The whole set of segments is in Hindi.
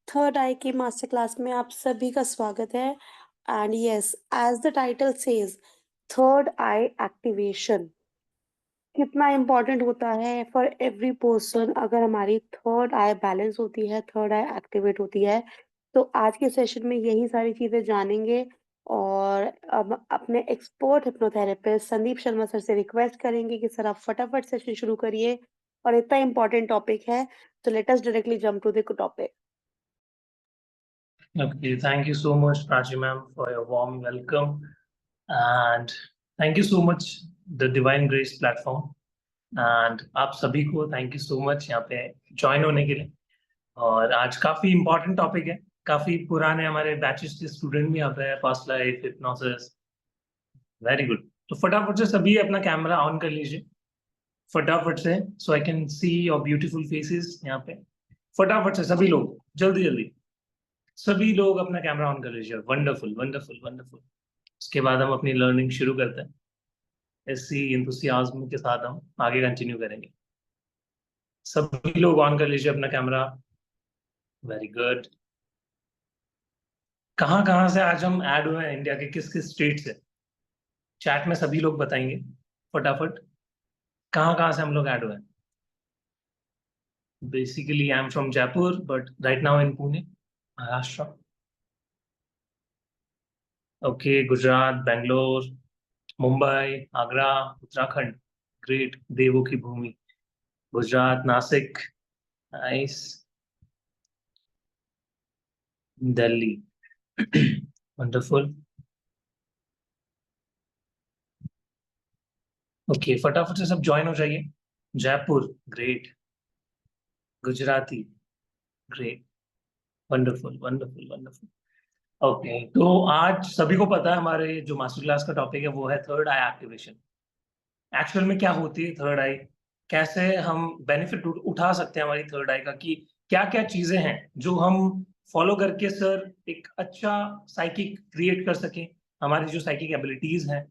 थर्ड आई की मास्टर क्लास में आप सभी का स्वागत है। And yes, as the title says, third eye activation कितना इम्पोर्टेंट होता है फॉर एवरी पर्सन। अगर हमारी थर्ड आई बैलेंस होती है, थर्ड आई एक्टिवेट होती है, तो आज के सेशन में यही सारी चीजें जानेंगे। और अब अपने expert hypnotherapist Sandeep Sharma sir से रिक्वेस्ट करेंगे कि सर आप फटाफट सेशन शुरू करिए। और इतना इम्पोर्टेंट टॉपिक है, तो let us directly jump to the topic. Okay, thank you so much, Prachi ma'am, for your warm welcome, and thank you so much, the Divine Grace platform, and आप सभी को thank you so much यहाँ पे join होने के लिए। और आज काफी important topic है, काफी पुराने हमारे बैचेस के स्टूडेंट भी यहाँ पे है, past life hypnosis, very good. तो फटाफट से सभी अपना कैमरा ऑन कर लीजिए, फटाफट से, so I can see your beautiful faces यहाँ पे। फटाफट से सभी लोग, जल्दी जल्दी सभी लोग अपना कैमरा ऑन कर लीजिए। Wonderful wonderful wonderful. उसके बाद हम अपनी लर्निंग शुरू करते हैं, इसी इंथुसियाज्म के साथ हम आगे कंटिन्यू करेंगे। सभी लोग ऑन कर लीजिए अपना कैमरा। Very good. कहाँ कहाँ से आज हम ऐड हुए हैं, इंडिया के किस किस स्टेट से? चैट में सभी लोग बताएंगे फटाफट, कहाँ कहाँ से हम लोग ऐड हुए हैं। Basically I am from Jaipur but right now in Pune, Maharashtra. Okay, Gujarat, Bangalore, Mumbai, Agra, Uttarakhand, great, देवों की भूमि, Gujarat, Nashik, nice, Delhi, wonderful. Okay, फटाफट से सब ज्वाइन हो जाइए। Jaipur, great, Gujarati, great, wonderful wonderful wonderful. Okay, तो आज सभी को पता है हमारे जो मास्टर क्लास का टॉपिक है वो है थर्ड आई एक्टिवेशन। एक्चुअल में क्या होती है थर्ड आई, कैसे हम बेनिफिट उठा सकते हैं हमारी थर्ड आई का, कि क्या क्या चीजें हैं जो हम फॉलो करके सर एक अच्छा साइकिक क्रिएट कर सकें। हमारी जो साइकिक एबिलिटीज हैं,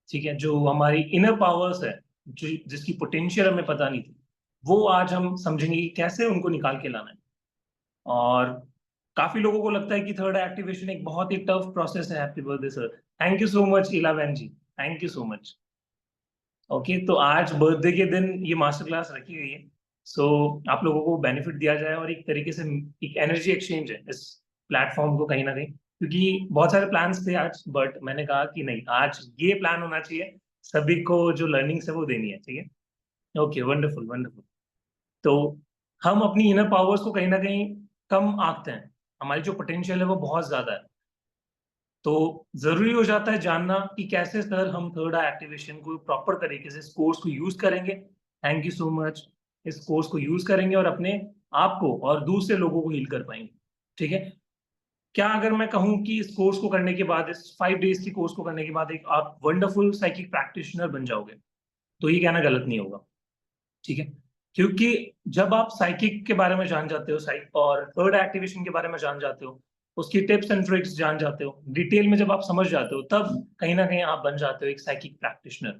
ठीक है, जो हमारी इनर पावर्स है, जो जिसकी पोटेंशियल हमें पता नहीं थी, वो आज हम समझेंगे कि कैसे उनको निकाल के लाना है। और काफी लोगों को लगता है कि थर्ड एक्टिवेशन एक बहुत ही टफ प्रोसेस है। Happy birthday sir, thank you so much Ila बहन ji, thank you so much. Okay, तो आज बर्थडे के दिन ये मास्टर क्लास रखी गई है, सो आप लोगों को बेनिफिट दिया जाए और एक तरीके से एक एनर्जी एक्सचेंज है इस प्लेटफॉर्म को कहीं ना कहीं, क्योंकि बहुत सारे प्लान्स थे आज, बट मैंने कहा कि नहीं, आज ये प्लान होना चाहिए, सभी को जो लर्निंग्स है वो देनी है, ठीक है। Okay, wonderful wonderful. तो हम अपनी इनर पावर्स को कहीं ना कहीं कम आंकते हैं, हमारी जो पोटेंशियल है वो बहुत ज्यादा है। तो जरूरी हो जाता है जानना कि कैसे सर हम थर्ड आई एक्टिवेशन को प्रॉपर तरीके से इस कोर्स को यूज करेंगे। Thank you so much. इस कोर्स को यूज करेंगे और अपने आप को और दूसरे लोगों को हील कर पाएंगे, ठीक है। क्या अगर मैं कहूं कि इस कोर्स को करने के बाद, इस 5 डेज की कोर्स को करने के बाद एक आप वंडरफुल साइकिक प्रैक्टिशनर बन जाओगे, तो ये कहना गलत नहीं होगा, ठीक है। क्योंकि जब आप साइकिक के बारे में जान जाते हो, साइक और थर्ड एक्टिवेशन के बारे में जान जाते हो, उसकी टिप्स एंड ट्रिक्स जान जाते हो, डिटेल में जब आप समझ जाते हो, तब कहीं ना कहीं आप बन जाते हो एक साइकिक प्रैक्टिशनर।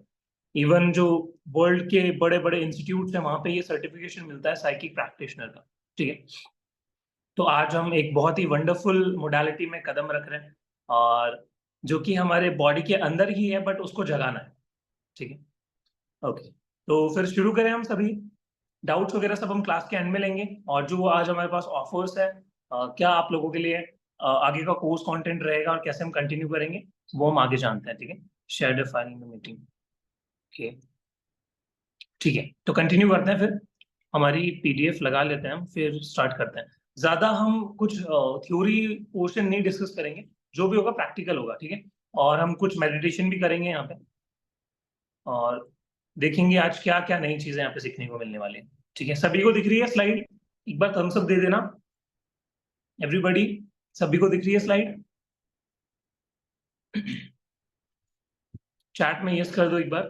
इवन जो वर्ल्ड के बड़े बड़े इंस्टीट्यूट है, वहां पे ये सर्टिफिकेशन मिलता है साइकिक प्रैक्टिशनर का, ठीक है। तो आज हम एक बहुत ही वंडरफुल मोडालिटी में कदम रख रहे हैं, और जो कि हमारे बॉडी के अंदर ही है, बट उसको जगाना है, ठीक है। ओके, तो फिर शुरू करें हम सभी। डाउट्स वगैरह सब हम क्लास के एंड में लेंगे, और जो आज हमारे पास ऑफर्स है, क्या आप लोगों के लिए आगे का कोर्स कंटेंट रहेगा और कैसे हम कंटिन्यू करेंगे, वो हम आगे जानते हैं, ठीक है। Share the file in the meeting. Okay, ठीक है, तो कंटिन्यू करते हैं फिर। हमारी पीडीएफ लगा लेते हैं हम, फिर स्टार्ट करते हैं। ज्यादा हम कुछ थ्योरी पोर्शन नहीं डिस्कस करेंगे, जो भी होगा प्रैक्टिकल होगा, ठीक है। और हम कुछ मेडिटेशन भी करेंगे यहाँ पे, और देखेंगे आज क्या क्या नई चीजें यहाँ पे सीखने को मिलने वाली है, ठीक है। सभी को दिख रही है स्लाइड? एक बार थम्स अप दे देना एवरीबॉडी। सभी को दिख रही है स्लाइड? चैट में यस कर दो एक बार।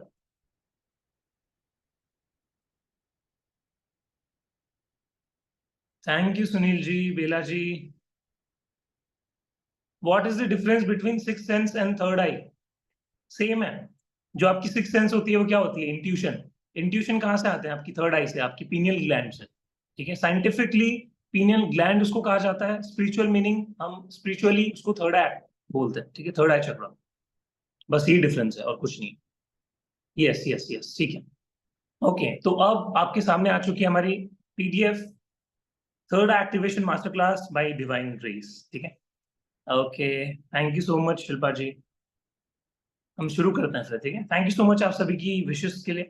Thank you Sunil ji, Bela ji. What is the difference between six sense and third eye? Same है। जो आपकी सिक्स सेंस होती है वो क्या होती है? इंट्यूशन। इंट्यूशन कहाँ से आते हैं? आपकी थर्ड आई से, आपकी पीनियल ग्लैंड से, ठीक है। साइंटिफिकली पीनियल ग्लैंड उसको कहा जाता है, स्पिरिचुअल मीनिंग हम स्पिरिचुअली उसको थर्ड आई बोलते हैं, ठीक है, थर्ड आई चक्रा। बस ये डिफरेंस है और कुछ नहीं। यस यस यस, ठीक है। ओके, तो अब आपके सामने आ चुकी है हमारी PDF third activation master class by Divine Grace, ठीक है। Okay, thank you so much Shilpa ji. हम शुरू करते हैं फिर, ठीक है। थैंक यू सो मच आप सभी की विशेस के लिए,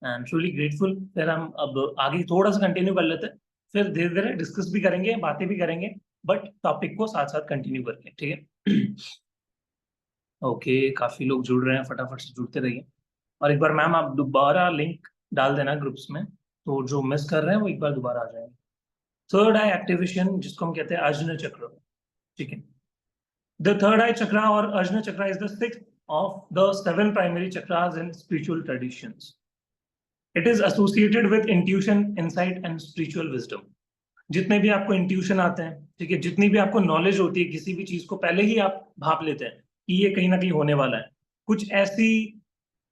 आई एम ट्रूली ग्रेटफुल। फिर हम अब आगे थोड़ा सा कंटिन्यू कर लेते हैं, फिर धीरे धीरे डिस्कस भी करेंगे, बातें भी करेंगे, बट टॉपिक को साथ साथ कंटिन्यू करके, ठीक है। ओके, काफी लोग जुड़ रहे हैं, फटाफट से जुड़ते रहिए। और एक बार मैम आप दोबारा लिंक डाल देना ग्रुप्स में, तो जो मिस कर रहे हैं वो एक बार दोबारा आ जाएंगे। थर्ड आई एक्टिवेशन, जिसको हम कहते हैं आज्ञा चक्र, ठीक है। द थर्ड आई चक्रा और Ajna chakra is the sixth of the 7 primary chakras in spiritual traditions. It is associated with intuition, insight and spiritual wisdom. जितने भी आपको इंट्यूशन आते हैं, ठीक है, जितनी भी आपको नॉलेज होती है किसी भी चीज को, पहले ही आप भाप लेते हैं कि ये कहीं ना कहीं होने वाला है। कुछ ऐसी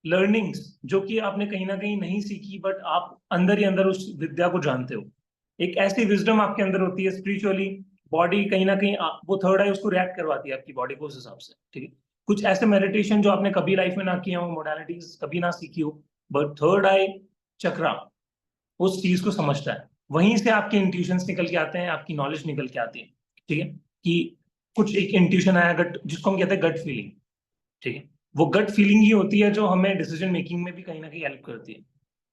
लर्निंग्स जो कि आपने कहीं ना कहीं नहीं सीखी, बट आप अंदर ही अंदर उस विद्या को जानते हो। एक ऐसी विजडम आपके अंदर होती है स्पिरिचुअली, बॉडी कहीं ना कहीं वो थर्ड आई उसको रिएक्ट करवाती है आपकी बॉडी को उस हिसाब से, ठीक है। कुछ ऐसे मेडिटेशन जो आपने कभी लाइफ में ना किया हो, मोडालिटीज कभी ना सीखी हो, बट थर्ड आई चक्रा उस चीज को समझता है। वहीं से आपके इंट्यूशंस निकल के आते हैं, आपकी नॉलेज निकल के आती है, ठीक है। कि कुछ एक इंट्यूशन आया, गट, जिसको हम कहते हैं गट फीलिंग, ठीक है। वो गट फीलिंग ही होती है जो हमें डिसीजन मेकिंग में भी कहीं ना कहीं हेल्प करती है।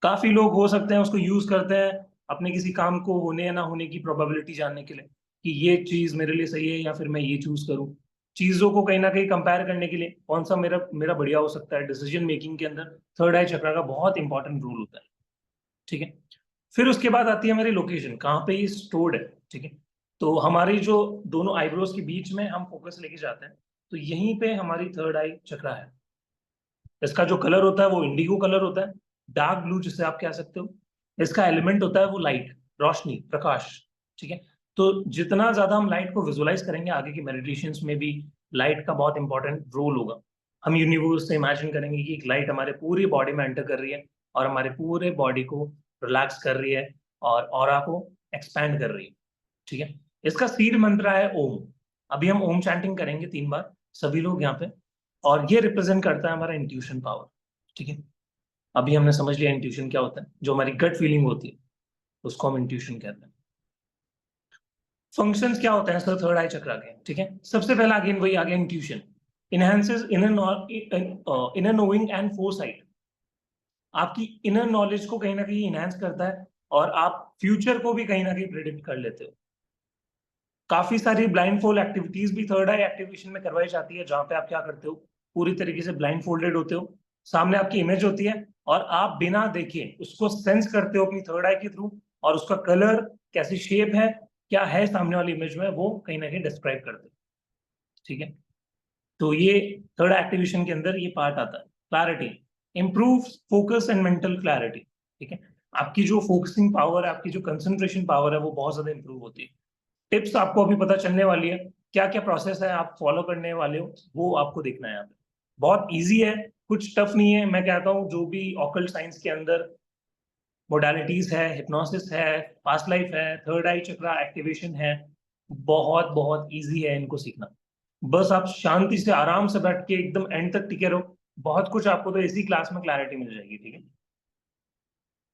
काफी लोग हो सकते हैं उसको यूज करते हैं अपने किसी काम को होने या ना होने की प्रोबेबिलिटी जानने के लिए, कि ये चीज मेरे लिए सही है या फिर मैं ये चूज करूं। चीजों को कहीं ना कहीं कंपेयर करने के लिए कौन सा मेरा मेरा बढ़िया हो सकता है, डिसीजन मेकिंग के अंदर थर्ड आई चक्र का बहुत इंपॉर्टेंट रोल होता है, ठीक है। फिर उसके बाद आती है हमारी लोकेशन, कहाँ पे ये स्टोर्ड है, ठीक है। तो हमारी जो दोनों आईब्रोज के बीच में हम फोकस लेके जाते हैं, तो यहीं पे हमारी थर्ड आई चक्रा है। इसका जो कलर होता है वो इंडिगो कलर होता है, डार्क ब्लू जिसे आप कह सकते हो। इसका एलिमेंट होता है वो लाइट, रोशनी, प्रकाश, ठीक है। तो जितना ज्यादा हम लाइट को विजुअलाइज करेंगे आगे की मेडिटेशंस में भी, लाइट का बहुत इंपॉर्टेंट रोल होगा। हम यूनिवर्स से इमेजिन करेंगे कि एक लाइट हमारे पूरी बॉडी में एंटर कर रही है और हमारे पूरे बॉडी को रिलैक्स कर रही है और ऑरा को एक्सपैंड कर रही है, ठीक है। इसका सीड मंत्र है ओम। अभी हम ओम चैंटिंग करेंगे 3 बार सभी लोग यहाँ पे, और ये रिप्रेजेंट करता है हमारा इंट्यूशन पावर, ठीक है। अभी हमने समझ लिया इंट्यूशन क्या होता है, जो हमारी गट फीलिंग होती है उसको हम इंट्यूशन कहते हैं। फंक्शंस क्या होते हैं सर थर्ड आई चक्र के, ठीक है। सबसे पहला अगेन वही आ गया intuition, enhances inner knowing and foresight. आपकी इनर नॉलेज को कहीं ना कहीं इनहेंस करता है और आप फ्यूचर को भी कहीं ना कहीं प्रिडिक्ट कर लेते हो। काफी सारी ब्लाइंड फोल्ड एक्टिविटीज भी थर्ड आई एक्टिवेशन में करवाई जाती है, जहां पे आप क्या करते हो, पूरी तरीके से ब्लाइंड फोल्डेड होते हो, सामने आपकी इमेज होती है और आप बिना देखे उसको सेंस करते हो अपनी थर्ड आई के थ्रू, और उसका कलर, कैसी शेप है, क्या है सामने वाली इमेज में, वो कहीं ना कहीं डिस्क्राइब करते हो, ठीक है। तो ये थर्ड एक्टिवेशन के अंदर ये पार्ट आता है। Clarity, improve focus and mental clarity, ठीक है। आपकी जो फोकसिंग पावर है, आपकी जो कंसंट्रेशन पावर है, वो बहुत ज्यादा इंप्रूव होती है। टिप्स आपको अभी पता चलने वाली है, क्या क्या प्रोसेस है आप फॉलो करने वाले हो, वो आपको देखना है यहाँ पे। बहुत इजी है, कुछ टफ नहीं है। मैं कहता हूँ जो भी ऑकल्ट साइंस के अंदर मोडालिटीज है, हिप्नोसिस है, पास्ट लाइफ है, थर्ड आई चक्रा एक्टिवेशन है, बहुत बहुत इजी है इनको सीखना। बस आप शांति से आराम से बैठ के एकदम एंड तक टिके रहो, बहुत कुछ आपको तो इसी क्लास में क्लैरिटी मिल जाएगी, ठीक है।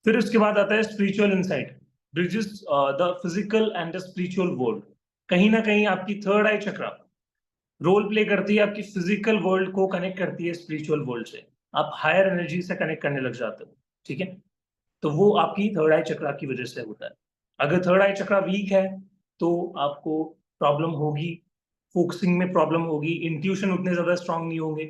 फिर उसके बाद आता है spiritual insight, bridges the physical and the spiritual world. कहीं ना कहीं आपकी थर्ड आई चक्रा रोल प्ले करती है, आपकी फिजिकल वर्ल्ड को कनेक्ट करती है स्पिरिचुअल वर्ल्ड से। आप हायर एनर्जी से कनेक्ट करने लग जाते हो, ठीक है। तो वो आपकी थर्ड आई चक्रा की वजह से होता है। अगर थर्ड आई चक्रा वीक है तो आपको प्रॉब्लम होगी, फोकसिंग में प्रॉब्लम होगी, इंट्यूशन उतने ज्यादा स्ट्रांग नहीं होंगे।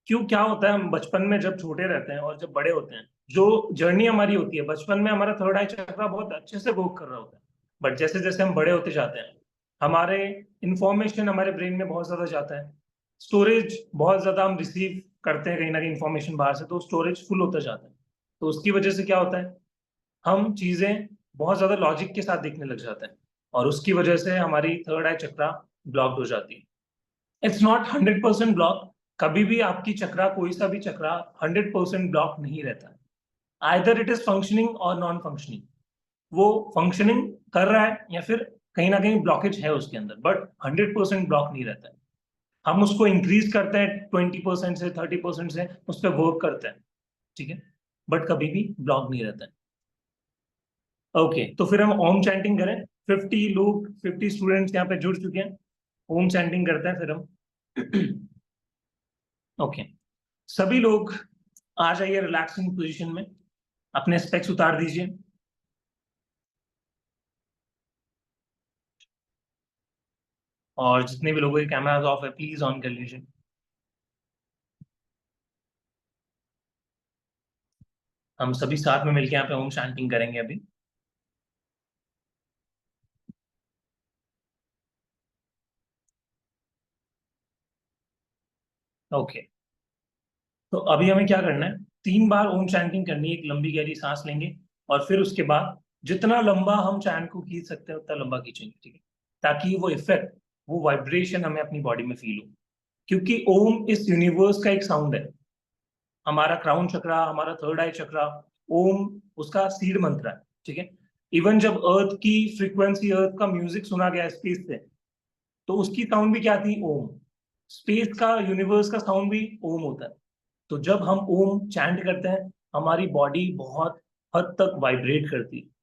क्यों, क्या होता है, हम बचपन में जब छोटे रहते हैं और जब बड़े होते हैं, जो जर्नी हमारी होती है, बचपन में हमारा थर्ड आई चक्रा बहुत अच्छे से वर्क कर रहा होता है, बट जैसे जैसे हम बड़े होते जाते हैं, हमारे इंफॉर्मेशन हमारे ब्रेन में बहुत ज्यादा जाता है, स्टोरेज बहुत ज्यादा हम रिसीव करते हैं कहीं ना कहीं इंफॉर्मेशन बाहर से, तो स्टोरेज फुल होता जाता है। तो उसकी वजह से क्या होता है, हम चीजें बहुत ज्यादा लॉजिक के साथ देखने लग जाते हैं, और उसकी वजह से हमारी थर्ड आई चक्रा ब्लॉक्ड हो जाती है। इट्स नॉट 100% ब्लॉक, कभी भी आपकी चक्रा, कोई सा भी चक्रा 100% ब्लॉक नहीं रहता है। आइदर इट इज फंक्शनिंग और नॉन फंक्शनिंग। वो फंक्शनिंग कर रहा है या फिर कहीं ना कहीं ब्लॉकेज है उसके अंदर, बट 100% ब्लॉक नहीं रहता है। हम उसको इंक्रीज करते हैं 20% से 30% से, उस पर वर्क करते हैं, ठीक है, बट कभी भी ब्लॉक नहीं रहता है। ओके, तो फिर हम ओम चैंटिंग करें। 50 स्टूडेंट्स यहाँ पे जुड़ चुके हैं। ओम चैंटिंग करते हैं फिर हम। ओके, सभी लोग आ जाइए रिलैक्सिंग पोजीशन में, अपने स्पेक्स उतार दीजिए। और जितने भी लोगों के कैमरास ऑफ है प्लीज ऑन कर लीजिए। हम सभी साथ में मिलकर यहाँ पे ओम चैंटिंग करेंगे अभी। ओके, तो अभी हमें क्या करना है, 3 बार ओम चैंटिंग करनी है। एक लंबी गहरी सांस लेंगे और फिर उसके बाद जितना लंबा हम चैंट को खींच सकते हैं उतना लंबा खींचेंगे, ठीक है, ताकि वो इफेक्ट, वो वाइब्रेशन हमें अपनी बॉडी में फील हो। क्योंकि ओम इस यूनिवर्स का एक साउंड है। हमारा क्राउन चक्रा, हमारा थर्ड आई चक्रा, ओम उसका सीड मंत्र है, ठीक है। इवन जब अर्थ की फ्रीक्वेंसी, अर्थ का म्यूजिक सुना गया स्पेस से, तो उसकी साउंड भी क्या थी, ओम। स्पेस का, यूनिवर्स का साउंड भी ओम होता है। तो जब हम ओम चैंट करते हैं, हमारी बॉडी बहुत हद तक वाइब्रेट करती है।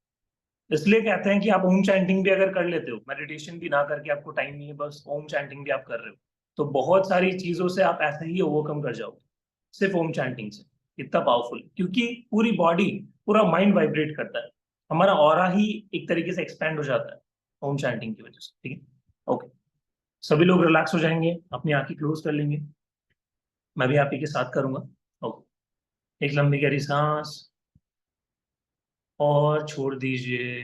इसलिए कहते हैं कि आप ओम चैंटिंग भी अगर कर लेते हो, मेडिटेशन भी ना करके आपको टाइम नहीं है, बस ओम चैंटिंग भी आप कर रहे हो, तो बहुत सारी चीजों से आप ऐसे ही ओवरकम कर जाओगे, सिर्फ ओम चैंटिंग से। इतना पावरफुल, क्योंकि पूरी बॉडी, पूरा माइंड वाइब्रेट करता है। हमारा ऑरा ही एक तरीके से एक्सपैंड हो जाता है ओम चैंटिंग की वजह से, ठीक है। ओके, सभी लोग रिलैक्स हो जाएंगे, अपनी आंखें क्लोज कर लेंगे। मैं भी आप ही के साथ करूंगा। ओके, एक लंबी गहरी सांस और छोड़ दीजिए।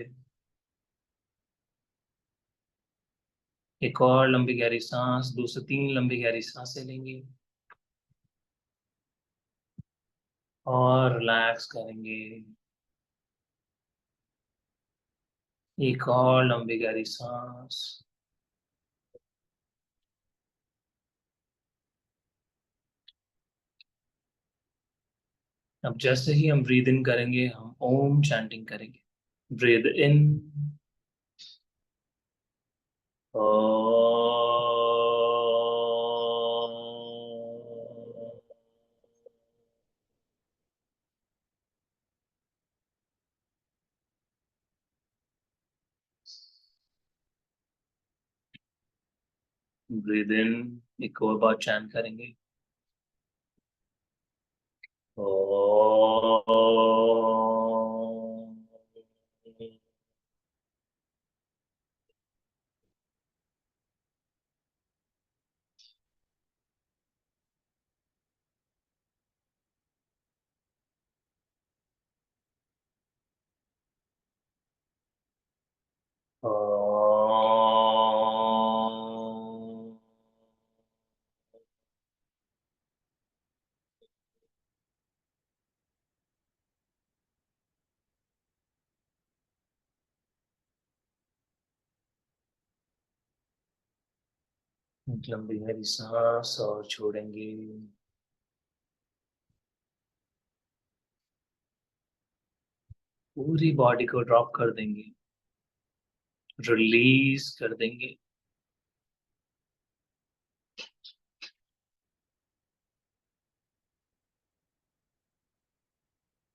एक और लंबी गहरी सांस, 2 से 3 लंबी गहरी सांसें लेंगे और रिलैक्स करेंगे। एक और लंबी गहरी सांस। अब जैसे ही हम ब्रीद इन करेंगे, हम ओम चैंटिंग करेंगे। ब्रीद इन, ब्रीद इन, एक और बार चैंट करेंगे। एक लंबी गहरी सांस और छोड़ेंगे। पूरी बॉडी को ड्रॉप कर देंगे, रिलीज कर देंगे।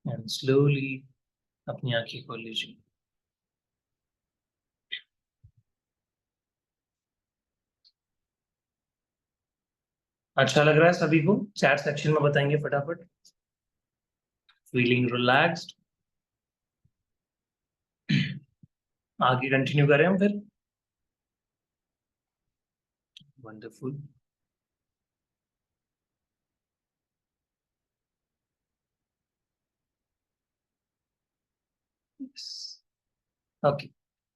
एंड स्लोली अपनी आंखें खोल लीजिए। अच्छा लग रहा है सभी को? चैट सेक्शन में बताएंगे फटाफट। Feeling relaxed. आगे कंटिन्यू करें हम फिर। वंडरफुल। ओके,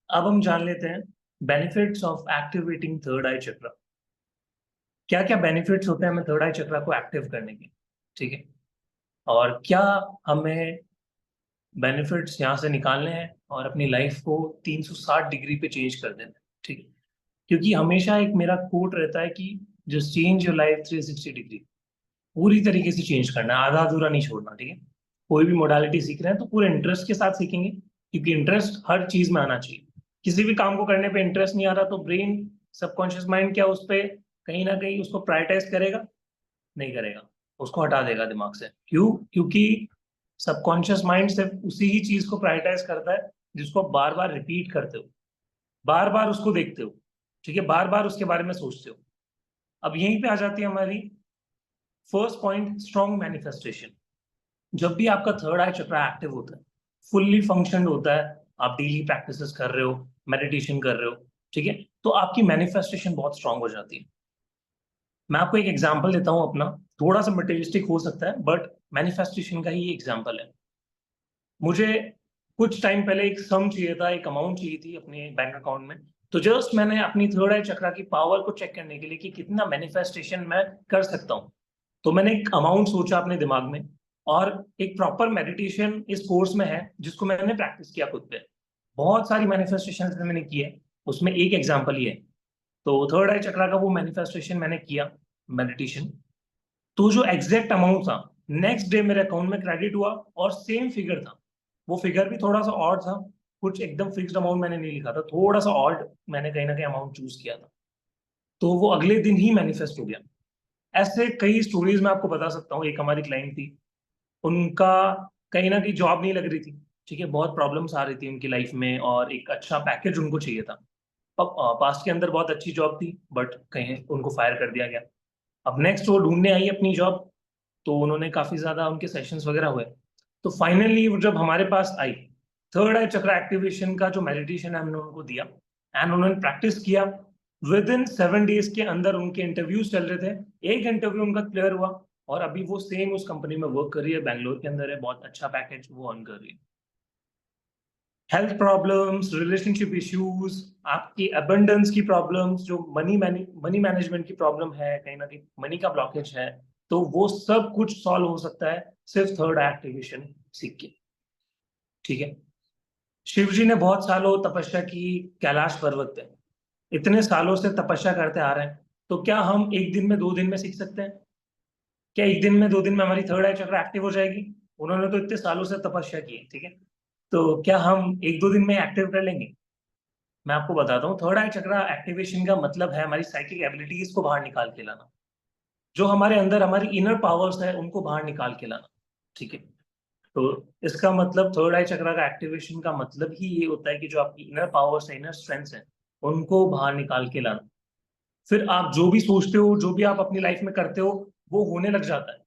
अब हम जान लेते हैं बेनिफिट्स ऑफ एक्टिवेटिंग थर्ड आई चक्रा। क्या क्या बेनिफिट्स होते हैं हमें थर्ड आई चक्रा को एक्टिव करने के, ठीक है, और क्या हमें बेनिफिट्स यहाँ से निकालने हैं और अपनी लाइफ को 360 डिग्री पे चेंज कर देना है, ठीक है। क्योंकि हमेशा एक मेरा कोट रहता है कि just change your life 360 degree. पूरी तरीके से चेंज करना है, आधा अधूरा नहीं छोड़ना, ठीक है। कोई भी मोडालिटी सीख रहे हैं तो पूरे इंटरेस्ट के साथ सीखेंगे, क्योंकि इंटरेस्ट हर चीज में आना चाहिए। किसी भी काम को करने पे इंटरेस्ट नहीं आ रहा तो ब्रेन, सबकॉन्शियस माइंड क्या उस पे कहीं ना कहीं उसको प्रायोरिटाइज करेगा? नहीं करेगा, उसको हटा देगा दिमाग से। क्यों? क्योंकि सबकॉन्शियस माइंड सिर्फ उसी ही चीज को प्रायोरिटाइज करता है जिसको बार बार रिपीट करते हो, बार बार उसको देखते हो, ठीक है, बार बार उसके बारे में सोचते हो। अब यहीं पे आ जाती है हमारी फर्स्ट पॉइंट, स्ट्रॉन्ग मैनिफेस्टेशन। जब भी आपका थर्ड आई चक्र एक्टिव होता है, फुल्ली फंक्शन होता है, आप डेली प्रैक्टिसेस कर रहे हो, मेडिटेशन कर रहे हो, ठीक है, तो आपकी मैनिफेस्टेशन बहुत स्ट्रांग हो जाती है। मैं आपको एक एग्जांपल देता हूं अपना, थोड़ा सा मटेरियलिस्टिक हो सकता है बट मैनिफेस्टेशन का ही एग्जांपल है। मुझे कुछ टाइम पहले एक सम चाहिए था, एक अमाउंट चाहिए थी अपने बैंक अकाउंट में। तो जस्ट मैंने अपनी थर्ड आई चक्र की पावर को चेक करने के लिए कि कितना मैनिफेस्टेशन मैं कर सकता हूँ, तो मैंने एक अमाउंट सोचा अपने दिमाग में, और एक प्रॉपर मेडिटेशन इस कोर्स में है जिसको मैंने प्रैक्टिस किया खुद पे। बहुत सारी मैनिफेस्टेशन मैंने की है, उसमें एक एग्जांपल ही है। तो थर्ड आई चक्र का वो मैनिफेस्टेशन मैंने किया, मेडिटेशन। तो जो एग्जैक्ट अमाउंट था, नेक्स्ट डे मेरे अकाउंट में क्रेडिट हुआ, और सेम फिगर था। वो फिगर भी थोड़ा सा ऑड था, कुछ एकदम फिक्स्ड अमाउंट मैंने नहीं लिखा था, थोड़ा सा ऑड मैंने कहीं ना कहीं अमाउंट चूज किया था। तो वो अगले दिन ही मैनिफेस्ट हो गया। ऐसे कई स्टोरीज मैं आपको बता सकता हूँ। एक हमारी क्लाइंट थी, उनका कहीं ना कहीं जॉब नहीं लग रही थी, ठीक है, बहुत प्रॉब्लम्स आ रही थी उनकी लाइफ में, और एक अच्छा पैकेज उनको चाहिए था। अब पास्ट के अंदर बहुत अच्छी जॉब थी बट कहीं उनको फायर कर दिया गया। अब नेक्स्ट वो ढूंढने आई अपनी जॉब, तो उन्होंने काफी ज्यादा उनके सेशंस वगैरह हुए। तो फाइनली वो जब हमारे पास आई, थर्ड आई चक्र एक्टिवेशन का जो मेडिटेशन है हमने उनको दिया, एंड उन्होंने प्रैक्टिस किया। विद इन 7 डेज के अंदर उनके इंटरव्यूज चल रहे थे, एक इंटरव्यू उनका क्लियर हुआ, और अभी वो सेम उस कंपनी में वर्क कर रही है, बैंगलोर के अंदर है, बहुत अच्छा पैकेज वो अर्न कर रही है। हेल्थ प्रॉब्लम्स, रिलेशनशिप इश्यूज, आपकी अबंडेंस की प्रॉब्लम्स, जो मनी मैनेजमेंट की प्रॉब्लम है, कहीं ना कहीं मनी का ब्लॉकेज है, तो वो सब कुछ सॉल्व हो सकता है सिर्फ थर्ड एक्टिवेशन सीख के, ठीक है। शिव जी ने बहुत सालों तपस्या की कैलाश पर्वत पे, इतने सालों से तपस्या करते आ रहे हैं, तो क्या हम एक दिन में 2 दिन में सीख सकते हैं? क्या एक दिन में 2 दिन में हमारी थर्ड आई चक्र एक्टिव हो जाएगी? उन्होंने तो इतने सालों से तपस्या की है, ठीक है, तो क्या हम 1-2 दिन में एक्टिव कर लेंगे? मैं आपको बताता हूँ, थर्ड आई चक्र एक्टिवेशन का मतलब है हमारी साइकिक एबिलिटीज को बाहर निकाल के लाना, जो हमारे अंदर हमारी इनर पावर्स है उनको बाहर निकाल के लाना, ठीक है। तो इसका मतलब थर्ड आई चक्र का एक्टिवेशन का मतलब ही ये होता है कि जो आपकी इनर पावर्स है, इनर स्ट्रेंथ्स है, उनको बाहर निकाल के लाना। फिर आप जो भी सोचते हो, जो भी आप अपनी लाइफ में करते हो, वो होने लग जाता है।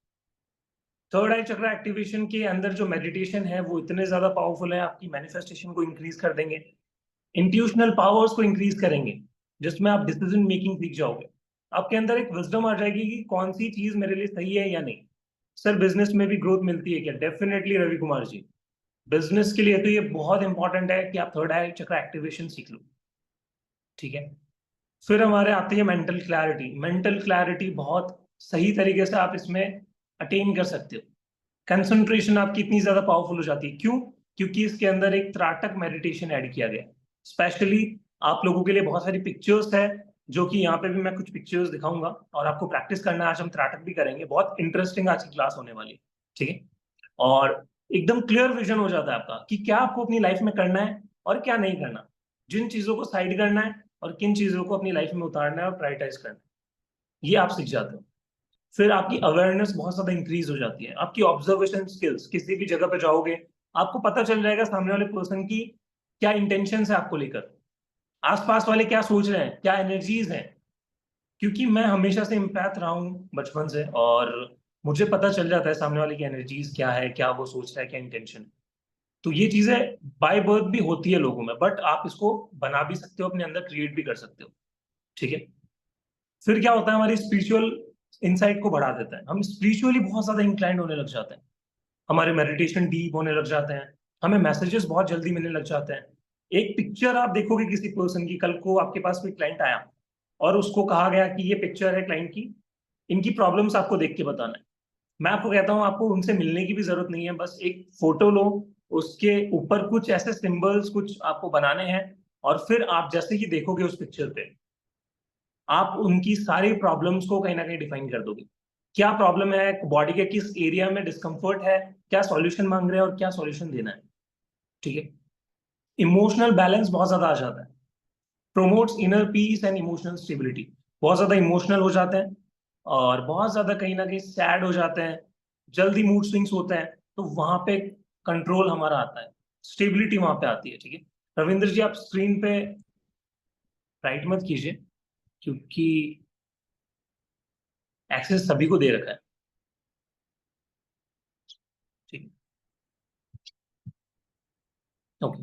थर्ड आई चक्र एक्टिवेशन के अंदर जो मेडिटेशन है वो इतने ज्यादा पावरफुल है, आपकी मैनिफेस्टेशन को इंक्रीज कर देंगे, इंट्यूशनल पावर्स को इंक्रीज करेंगे, जिसमें आप डिसीजन मेकिंग सीख जाओगे। आपके अंदर एक विजडम आ जाएगी कि कौन सी चीज मेरे लिए सही है या नहीं। सर बिजनेस में भी ग्रोथ मिलती है क्या? डेफिनेटली रवि कुमार जी, बिजनेस के लिए तो ये बहुत इंपॉर्टेंट है कि आप थर्ड आई चक्र एक्टिवेशन सीख लो, ठीक है। फिर हमारे आती है मेंटल क्लैरिटी। मेंटल क्लैरिटी बहुत सही तरीके से आप इसमें अटेन कर सकते हो। कंसंट्रेशन आपकी इतनी ज्यादा पावरफुल हो जाती है, क्यों? क्योंकि इसके अंदर एक त्राटक मेडिटेशन ऐड किया गया है। स्पेशली आप लोगों के लिए बहुत सारी पिक्चर्स है, जो कि यहाँ पे भी मैं कुछ पिक्चर्स दिखाऊंगा, और आपको प्रैक्टिस करना है। आज हम त्राटक भी करेंगे, बहुत इंटरेस्टिंग आज की क्लास होने वाली है, ठीक है। और एकदम क्लियर विजन हो जाता है आपका कि क्या आपको अपनी लाइफ में करना है और क्या नहीं करना, जिन चीजों को साइड करना है और किन चीजों को अपनी लाइफ में उतारना है और प्रायोरिटाइज करना है, ये आप सीख जाते हो। फिर आपकी अवेयरनेस बहुत ज्यादा इंक्रीज हो जाती है, आपकी ऑब्जर्वेशन स्किल्स, किसी भी जगह पे जाओगे आपको पता चल जाएगा सामने वाले पर्सन की क्या इंटेंशन है आपको लेकर, आसपास वाले क्या सोच रहे हैं, क्या एनर्जीज हैं। क्योंकि मैं हमेशा से इम्पैथ रहा हूँ बचपन से, और मुझे पता चल जाता है सामने वाले की एनर्जीज क्या है, क्या वो सोच रहा है, क्या इंटेंशन। तो ये चीजें बाय बर्थ भी होती है लोगों में, बट आप इसको बना भी सकते हो, अपने अंदर क्रिएट भी कर सकते हो, ठीक है। फिर क्या होता है, हमारी स्पिरिचुअल इनसाइट को बढ़ा देता है, हम स्पिरिचुअली बहुत ज्यादा इंक्लाइंड होने लग जाते हैं, हमारे मेडिटेशन डीप होने लग जाते हैं, हमें मैसेजेस बहुत जल्दी मिलने लग जाते हैं। एक पिक्चर आप देखोगे किसी पर्सन की, कल को आपके पास कोई क्लाइंट आया और उसको कहा गया कि ये पिक्चर है क्लाइंट की, इनकी प्रॉब्लम्स आपको देख के बताना है। मैं आपको कहता हूँ आपको उनसे मिलने की भी जरूरत नहीं है, बस एक फोटो लो, उसके ऊपर कुछ ऐसे सिंबल्स कुछ आपको बनाने हैं, और फिर आप जैसे ही देखोगे उस पिक्चर पे, आप उनकी सारी प्रॉब्लम्स को कहीं ना कहीं डिफाइन कर दोगे। क्या प्रॉब्लम है, बॉडी के किस एरिया में डिस्कम्फर्ट है, क्या सॉल्यूशन मांग रहे हैं और क्या सॉल्यूशन देना है, ठीक है। इमोशनल बैलेंस बहुत ज्यादा आ जाता है। Promotes inner peace and emotional stability. बहुत ज्यादा इमोशनल हो जाते हैं और बहुत ज्यादा कहीं ना कहीं सैड हो जाते हैं, जल्दी मूड स्विंग्स होते हैं, तो वहां पे कंट्रोल हमारा आता है, स्टेबिलिटी वहां पे आती है। ठीक है, रविंद्र जी आप स्क्रीन पे राइट मत कीजिए क्योंकि एक्सेस सभी को दे रखा है। ठीक है, ओके।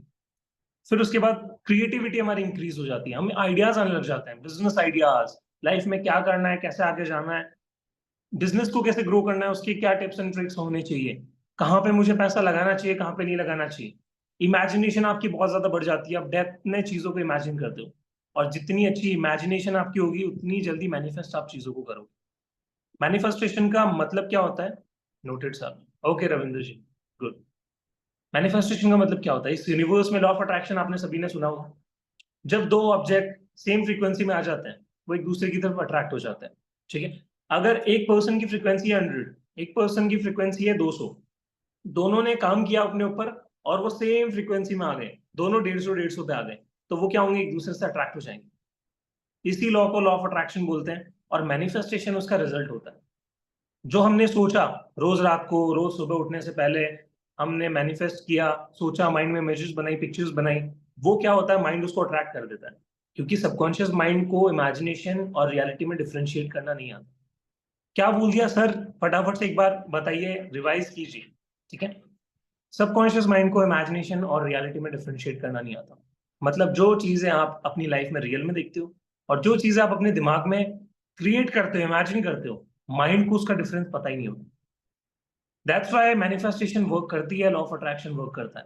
फिर उसके बाद क्रिएटिविटी हमारी इंक्रीज हो जाती है, हमें आइडियाज आने लग जाते हैं, बिजनेस आइडियाज, लाइफ में क्या करना है, कैसे आगे जाना है, बिजनेस को कैसे ग्रो करना है, उसके क्या टिप्स एंड ट्रिक्स होने चाहिए, कहाँ पे मुझे पैसा लगाना चाहिए, कहाँ पे नहीं लगाना चाहिए। इमेजिनेशन आपकी बहुत ज्यादा बढ़ जाती है, आप डेप्थ में चीजों को इमेजिन करते हो, और जितनी अच्छी इमेजिनेशन आपकी होगी उतनी जल्दी मैनिफेस्ट आप चीजों को करोगे। मैनिफेस्टेशन का मतलब क्या होता है? Noted sir. ओके रविंद्र जी, गुड। मैनिफेस्टेशन का मतलब क्या होता है? इस यूनिवर्स में लॉ ऑफ अट्रैक्शन आपने सभी ने सुना होगा। जब दो ऑब्जेक्ट सेम फ्रीक्वेंसी में आ जाते हैं वो एक दूसरे की तरफ अट्रैक्ट हो जाते हैं। ठीक है, अगर एक पर्सन की फ्रीक्वेंसी है 100, एक पर्सन की फ्रीक्वेंसी है 200, दोनों ने काम किया अपने ऊपर और वो सेम फ्रीक्वेंसी में आ गए, दोनों 150 पे आ गए, तो वो क्या होंगे? एक दूसरे से अट्रैक्ट हो जाएंगे। इसी लॉ को लॉ ऑफ अट्रैक्शन बोलते हैं, और मैनिफेस्टेशन उसका रिजल्ट होता है। जो हमने सोचा, रोज रात को, रोज सुबह उठने से पहले हमने मैनिफेस्ट किया, सोचा, माइंड में इमेजेस बनाई, पिक्चर्स बनाई, वो क्या होता है? माइंड उसको अट्रैक्ट कर देता है, क्योंकि सबकॉन्शियस माइंड को इमेजिनेशन और रियलिटी में डिफरेंशिएट करना नहीं आता। क्या भूल गया सर? फटाफट से एक बार बताइए, रिवाइज कीजिए। ठीक है, सबकॉन्शियस माइंड को इमेजिनेशन और रियलिटी में डिफरेंशिएट करना नहीं आता। मतलब जो चीजें आप अपनी लाइफ में रियल में देखते हो और जो चीजें आप अपने दिमाग में क्रिएट करते हो, इमेजिन करते हो, माइंड को उसका डिफरेंस पता ही नहीं होता। दैट्स व्हाई मैनिफेस्टेशन वर्क करती है, लॉ ऑफ अट्रैक्शन वर्क करता है।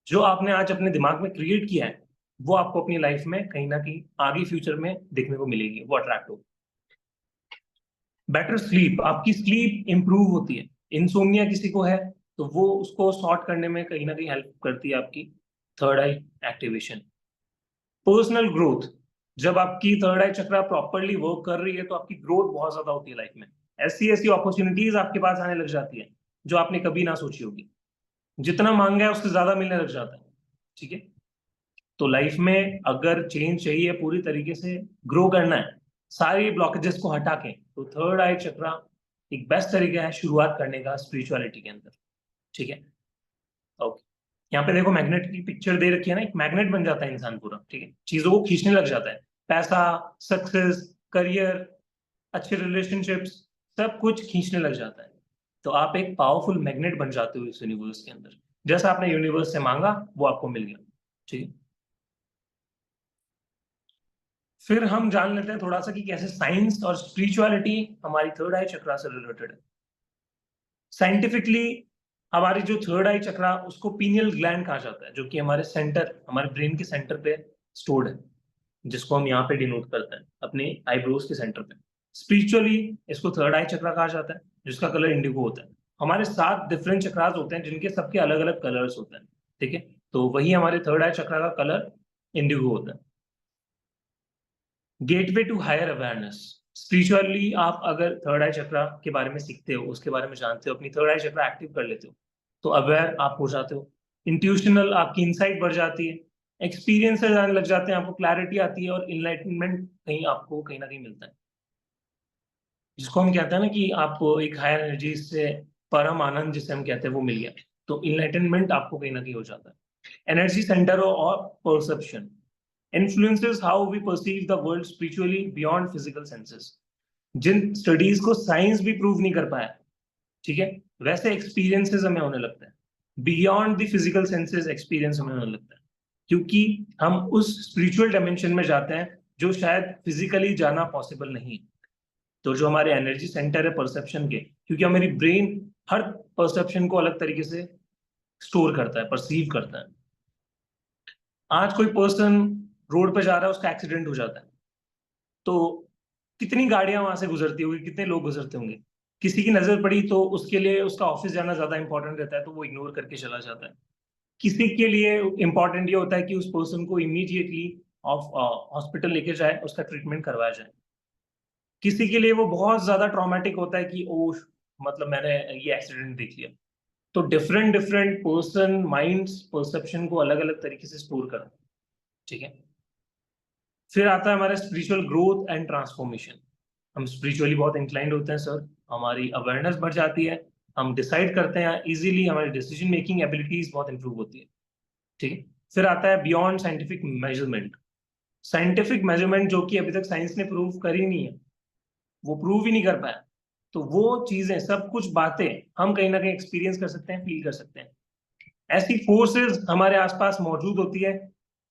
जो आपने आज अपने दिमाग में क्रिएट किया है वो आपको अपनी लाइफ में कहीं ना कहीं आगे फ्यूचर में देखने को मिलेगी, वो अट्रैक्ट होगी। बेटर स्लीप, आपकी स्लीप इंप्रूव होती है। इंसोम्निया किसी को है तो वो उसको सॉर्ट करने में कहीं ना कहीं हेल्प करती है आपकी third eye activation. Personal growth, जब आपकी थर्ड आई चक्रा प्रॉपरली वर्क कर रही है तो आपकी ग्रोथ बहुत ज्यादा होती है लाइफ में। ऐसी ऐसी अपॉर्चुनिटीज आपके पास आने लग जाती है जो आपने कभी ना सोची होगी। जितना मांगा है उससे ज्यादा मिलने लग जाता है। ठीक है, तो लाइफ में अगर चेंज चाहिए, पूरी तरीके से ग्रो करना है, सारी ब्लॉकेजेस को हटा के, तो थर्ड आई चक्रा एक बेस्ट तरीका है शुरुआत करने का स्पिरिचुअलिटी के अंदर। ठीक है, ओके। यहाँ पे देखो मैग्नेट की पिक्चर दे रखी है ना, एक मैग्नेट बन जाता है इंसान पूरा। ठीक है, चीजों को खींचने लग जाता है, पैसा, सक्सेस, करियर, अच्छे रिलेशनशिप्स, सब कुछ खींचने लग जाता है। तो आप एक पावरफुल मैग्नेट बन जाते हो इस यूनिवर्स के अंदर। जैसा आपने यूनिवर्स से मांगा वो आपको मिल गया। ठीक है, फिर हम जान लेते हैं थोड़ा सा कि कैसे साइंस और स्पिरिचुअलिटी हमारी थर्ड आई चक्रा से रिलेटेड है। साइंटिफिकली हमारी जो थर्ड आई चक्रा, उसको पीनियल ग्लैंड कहा जाता है, जो कि हमारे सेंटर, हमारे ब्रेन के सेंटर पे स्टोर्ड है, जिसको हम यहाँ पे डिनोट करते हैं अपने आईब्रोज के सेंटर पे। स्पिरिचुअली इसको थर्ड आई चक्रा कहा जाता है, जिसका कलर इंडिगो होता है। हमारे 7 डिफरेंट चक्रास होते हैं जिनके सबके अलग अलग कलर्स होते हैं। ठीक है, तो वही हमारे थर्ड आई चक्रा का कलर इंडिगो होता है। Gateway to higher awareness, spiritually आप अगर थर्ड आई चक्रा के बारे में सीखते हो, उसके बारे में जानते हो, अपनी थर्ड आई चक्रा एक्टिव कर लेते हो, तो अवेयर आप हो जाते हो। इंट्यूशनल, आपकी इंसाइट बढ़ जाती है, एक्सपीरियंसेस आने लग जाते हैं, आपको क्लैरिटी आती है, और इनलाइटनमेंट कहीं आपको कहीं ना कहीं मिलता है, जिसको हम कहते हैं ना कि आपको एक हायर एनर्जी से परम आनंद जिसे हम कहते हैं वो मिल गया। तो इनलाइटनमेंट आपको कहीं ना कहीं हो जाता है। एनर्जी सेंटर और perception influences how we perceive the world spiritually beyond physical senses। Jin studies को साइंस भी प्रूव नहीं कर पाया, ठीक है, वैसे एक्सपीरियंसेस हमें होने लगता है, beyond the physical senses experience हमें होने लगता है, क्योंकि हम उस स्पिरिचुअल डायमेंशन में जाते हैं जो शायद फिजिकली जाना पॉसिबल नहीं। तो जो हमारे एनर्जी सेंटर है परसेप्शन के, क्योंकि हमारी ब्रेन हर परसेप्शन को अलग तरीके से स्टोर करता है, परसीव करता है। आज कोई पर्सन रोड पे जा रहा है, उसका एक्सीडेंट हो जाता है, तो कितनी गाड़ियां वहां से गुजरती होगी, कितने लोग गुजरते होंगे। किसी की नजर पड़ी तो उसके लिए उसका ऑफिस जाना ज्यादा इंपॉर्टेंट रहता है, तो वो इग्नोर करके चला जाता है। किसी के लिए इंपॉर्टेंट ये होता है कि उस पर्सन को इमीडिएटली हॉस्पिटल लेके जाए, उसका ट्रीटमेंट करवाया जाए। किसी के लिए वो बहुत ज्यादा ट्रॉमेटिक होता है कि ओ, मतलब मैंने ये एक्सीडेंट देख लिया। तो different different person minds perception को अलग अलग तरीके से स्टोर करते हैं। ठीक है, फिर आता है हमारा स्पिरिचुअल ग्रोथ एंड ट्रांसफॉर्मेशन। हम स्पिरिचुअली बहुत इंक्लाइंड होते हैं सर, हमारी अवेयरनेस बढ़ जाती है, हम डिसाइड करते हैं इजीली, हमारी डिसीजन मेकिंग एबिलिटीज बहुत इंप्रूव होती है। ठीक है। फिर आता है beyond scientific measurement. Scientific measurement जो कि अभी तक साइंस ने प्रूव करी नहीं है, वो प्रूव ही नहीं कर पाया, तो वो चीजें सब कुछ बातें हम कहीं ना कहीं एक्सपीरियंस कर सकते हैं, फील कर सकते हैं। ऐसी फोर्सेस हमारे आसपास मौजूद होती है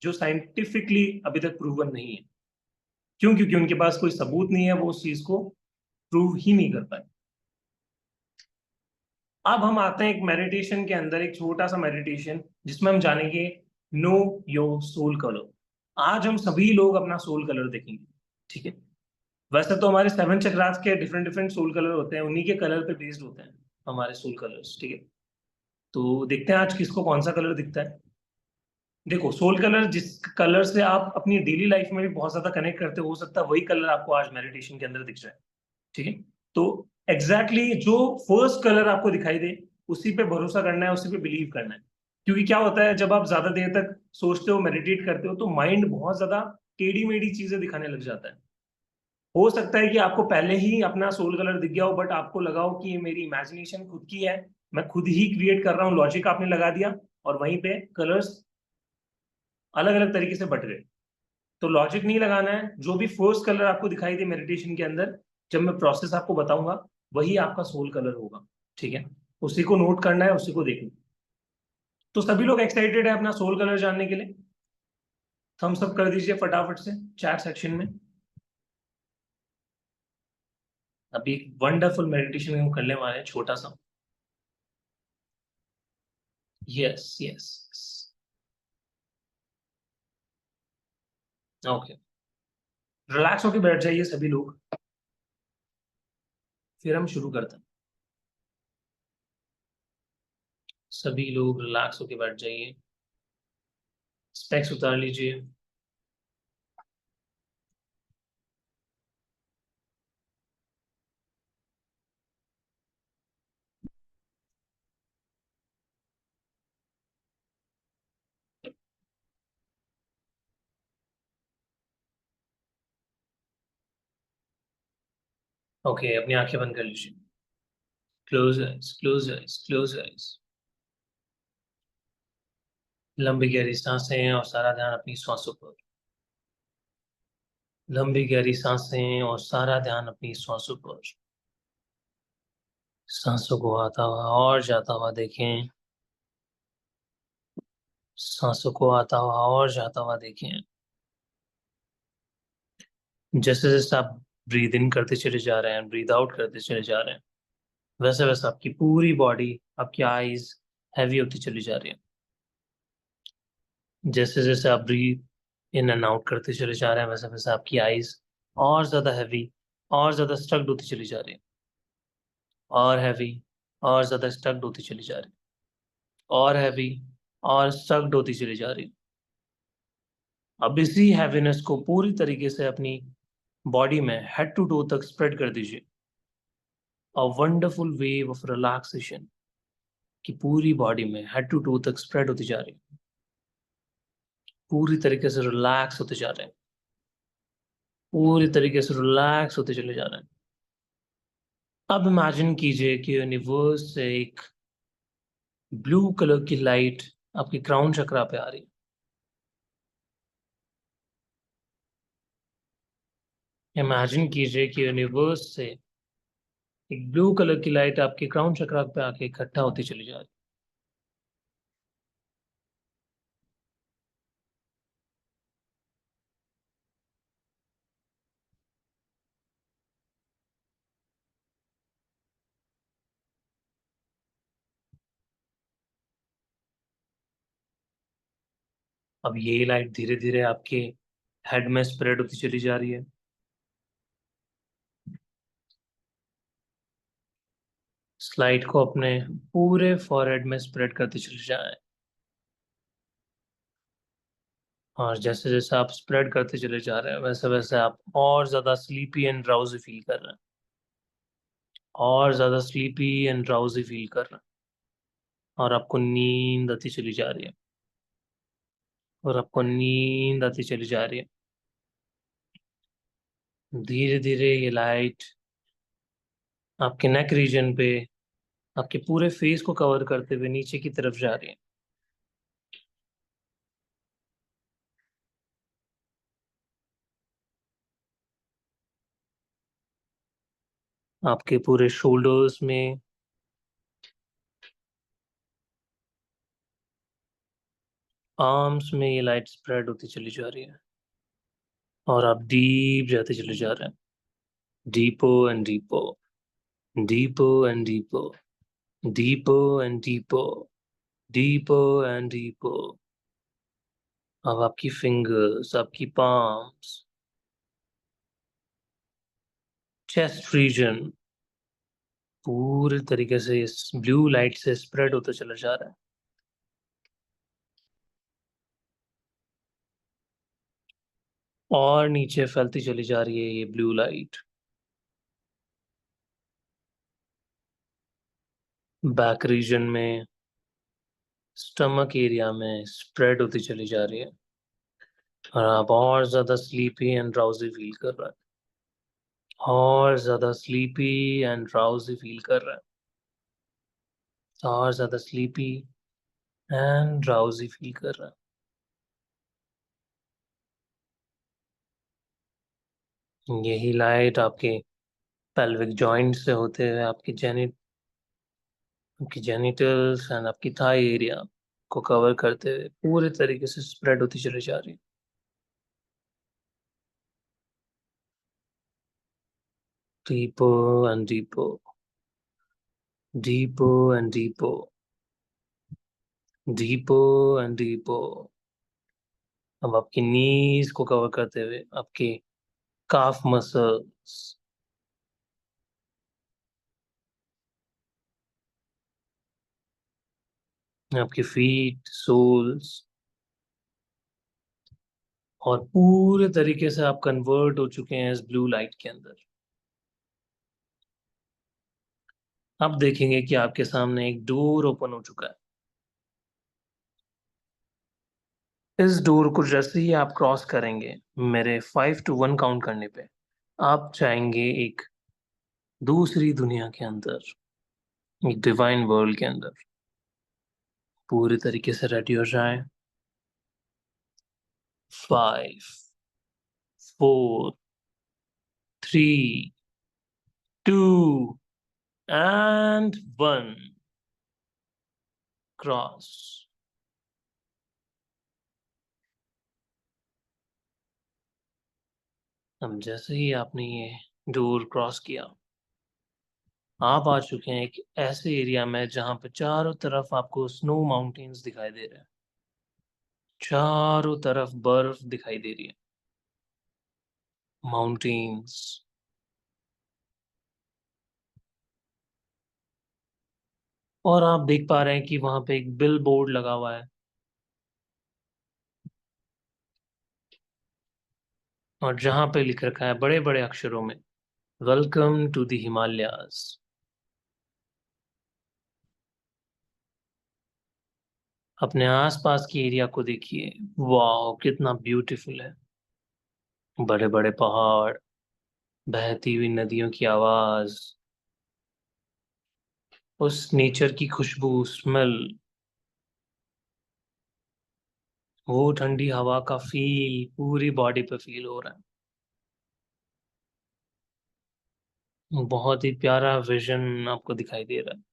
जो साइंटिफिकली अभी तक प्रूवन नहीं है। क्यों? क्योंकि उनके पास कोई सबूत नहीं है, वो उस चीज को प्रूव ही नहीं कर पाए। अब हम आते हैं एक मेडिटेशन के अंदर, एक छोटा सा मेडिटेशन जिसमें हम जानेंगे नो योर सोल कलर। आज हम सभी लोग अपना सोल कलर देखेंगे। ठीक है। वैसे तो हमारे 7 चक्रास के डिफरेंट डिफरेंट सोल कलर होते हैं, उन्हीं के कलर पे बेस्ड होते हैं हमारे सोल कलर्स। ठीक है। तो देखते हैं आज किसको कौन सा कलर दिखता है। देखो, सोल कलर जिस कलर से आप अपनी डेली लाइफ में भी बहुत ज्यादा कनेक्ट करते हो सकता है वही कलर आपको आज मेडिटेशन के अंदर दिख जाए। ठीक है। तो एग्जैक्टली जो फर्स्ट कलर आपको दिखाई दे उसी पे भरोसा करना है, उसी पे बिलीव करना है। क्योंकि क्या होता है, जब आप ज्यादा देर तक सोचते हो, मेडिटेट करते हो, तो माइंड बहुत ज्यादा टेढ़ी मेढ़ी चीजें दिखाने लग जाता है। हो सकता है कि आपको पहले ही अपना सोल कलर दिख गया हो, बट आपको लगा हो कि ये मेरी इमेजिनेशन खुद की है, मैं खुद ही क्रिएट कर रहा हूँ, लॉजिक आपने लगा दिया और वहीं पे कलर्स अलग अलग तरीके से बट गए। तो लॉजिक नहीं लगाना है, जो भी फर्स्ट कलर आपको दिखाई दे मेडिटेशन के अंदर, जब मैं प्रोसेस आपको बताऊंगा वही आपका सोल कलर होगा। ठीक है। उसी को नोट करना है, उसी को देखना। तो सभी लोग एक्साइटेड है अपना सोल कलर जानने के लिए? थम्स अप कर दीजिए फटाफट से चैट सेक्शन में। अभी एक वंडरफुल मेडिटेशन हम करने वाले हैं, छोटा सा। Yes yes. ओके, रिलैक्स होके बैठ जाइए सभी लोग, फिर हम शुरू करते हैं। सभी लोग रिलैक्स होके बैठ जाइए, स्पेक्स उतार लीजिए। ओके, अपनी आंखें बंद कर लीजिए। Close eyes, close eyes, close eyes. लंबी गहरी सांसें और सारा ध्यान अपनी सांसों पर। लंबी गहरी सांसें और सारा ध्यान अपनी सांसों पर। सांसों को आता हुआ और जाता हुआ देखें। सांसों को आता हुआ और जाता हुआ देखें। जैसे जैसे आप ब्रीद इन करते चले जा रहे हैं, ब्रीद आउट करते चले जा रहे हैं, वैसे वैसे आपकी पूरी बॉडी, आपकी आईज हैवी होती चली जा रही है। जैसे जैसे आप ब्रीद इन एंड आउट करते चले जा रहे हैं, वैसे वैसे आपकी आईज और ज्यादा हैवी और ज्यादा स्टक्ड होती चली जा रही है, और हैवी और ज्यादा स्टक्ड होती चली जा रही है, और हैवी और स्टक्ड होती चली जा रही है। अब इसी हैवीनेस को पूरी तरीके से अपनी बॉडी में हेड टू टो तक स्प्रेड कर दीजिए। A wonderful wave of relaxation की पूरी बॉडी में हेड टू टो तक स्प्रेड होती जा रही है, पूरी तरीके से रिलैक्स होते जा रहे हैं, पूरी तरीके से रिलैक्स होते चले जा रहे हैं। अब इमेजिन कीजिए कि यूनिवर्स से एक ब्लू कलर की लाइट आपकी क्राउन चक्रा पे आ रही है। इमेजिन कीजिए कि यूनिवर्स से एक ब्लू कलर की लाइट आपके क्राउन चक्रा पे आके इकट्ठा होती चली जा रही है। अब ये लाइट धीरे धीरे आपके हेड में स्प्रेड होती चली जा रही है। इस लाइट को अपने पूरे फॉरहेड में स्प्रेड करते चले जाएं, और जैसे जैसे आप स्प्रेड करते चले जा रहे हैं, वैसे वैसे आप और ज्यादा स्लीपी एंड ड्राउजी फील कर रहे हैं, और ज्यादा स्लीपी एंड ड्राउजी फील कर रहे हैं, और आपको नींद आती चली जा रही है, और आपको नींद आती चली जा रही है। धीरे धीरे ये लाइट आपके नेक रीजन पे, आपके पूरे फेस को कवर करते हुए नीचे की तरफ जा रही है। आपके पूरे शोल्डर्स में, आर्म्स में ये लाइट स्प्रेड होती चली जा रही है, और आप डीप जाते चले जा रहे हैं। Deeper and deeper, deeper and deeper, deeper and deeper, deeper and deeper. अब आपकी फिंगर्स, आपकी पाम्स, चेस्ट रीजन पूरे तरीके से इस ब्लू लाइट से स्प्रेड होता चला जा रहा है। और नीचे फैलती चली जा रही है ये ब्लू लाइट। बैक रीजन में, स्टमक एरिया में स्प्रेड होती चली जा रही है, और आप और ज्यादा स्लीपी एंड ड्राउजी फील कर रहे हैं। और ज्यादा स्लीपी एंड ड्राउजी फील कर रहे हैं। और ज्यादा स्लीपी एंड ड्राउजी फील कर रहे हैं। यही लाइट आपके पेल्विक जॉइंट से होते हुए आपकी जेनिटल्स एंड आपकी थाई एरिया को कवर करते हुए पूरे तरीके से स्प्रेड होती चली जा रही है। Deeper and deeper, deeper and deeper, deeper and deeper. अब आपकी नीज को कवर करते हुए आपके काफ मसल्स, आपके फीट सोल्स, और पूरे तरीके से आप कन्वर्ट हो चुके हैं इस ब्लू लाइट के अंदर। अब देखेंगे कि आपके सामने एक डोर ओपन हो चुका है। इस डोर को जैसे ही आप क्रॉस करेंगे, मेरे 5 to 1 काउंट करने पे आप जाएंगे एक दूसरी दुनिया के अंदर, एक डिवाइन वर्ल्ड के अंदर। पूरी तरीके से रेडी हो जाएं। 5, 4, 3, 2 and 1, क्रॉस। अब जैसे ही आपने ये डोर क्रॉस किया, आप आ चुके हैं एक ऐसे एरिया में जहां पे चारों तरफ आपको स्नो माउंटेन्स दिखाई दे रहे हैं। चारों तरफ बर्फ दिखाई दे रही है, माउंटेन्स। और आप देख पा रहे हैं कि वहां पे एक बिल बोर्ड लगा हुआ है, और जहां पे लिख रखा है बड़े बड़े अक्षरों में, वेलकम टू द हिमालयाज। अपने आसपास की एरिया को देखिए, वाह कितना ब्यूटीफुल है। बड़े बड़े पहाड़, बहती हुई नदियों की आवाज, उस नेचर की खुशबू, स्मेल, वो ठंडी हवा का फील पूरी बॉडी पे फील हो रहा है। बहुत ही प्यारा विजन आपको दिखाई दे रहा है।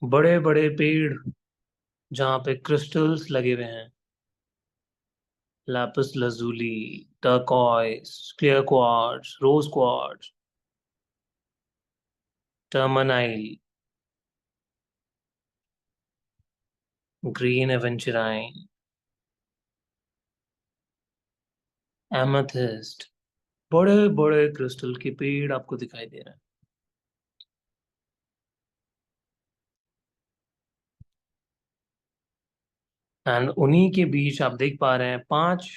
बड़े बड़े पेड़ जहाँ पे क्रिस्टल्स लगे हुए हैं, lapis lazuli, turquoise, clear quartz, rose quartz, tourmaline, green aventurine, amethyst. बड़े बड़े क्रिस्टल के पेड़ आपको दिखाई दे रहे हैं। एंड उन्हीं के बीच आप देख पा रहे हैं 5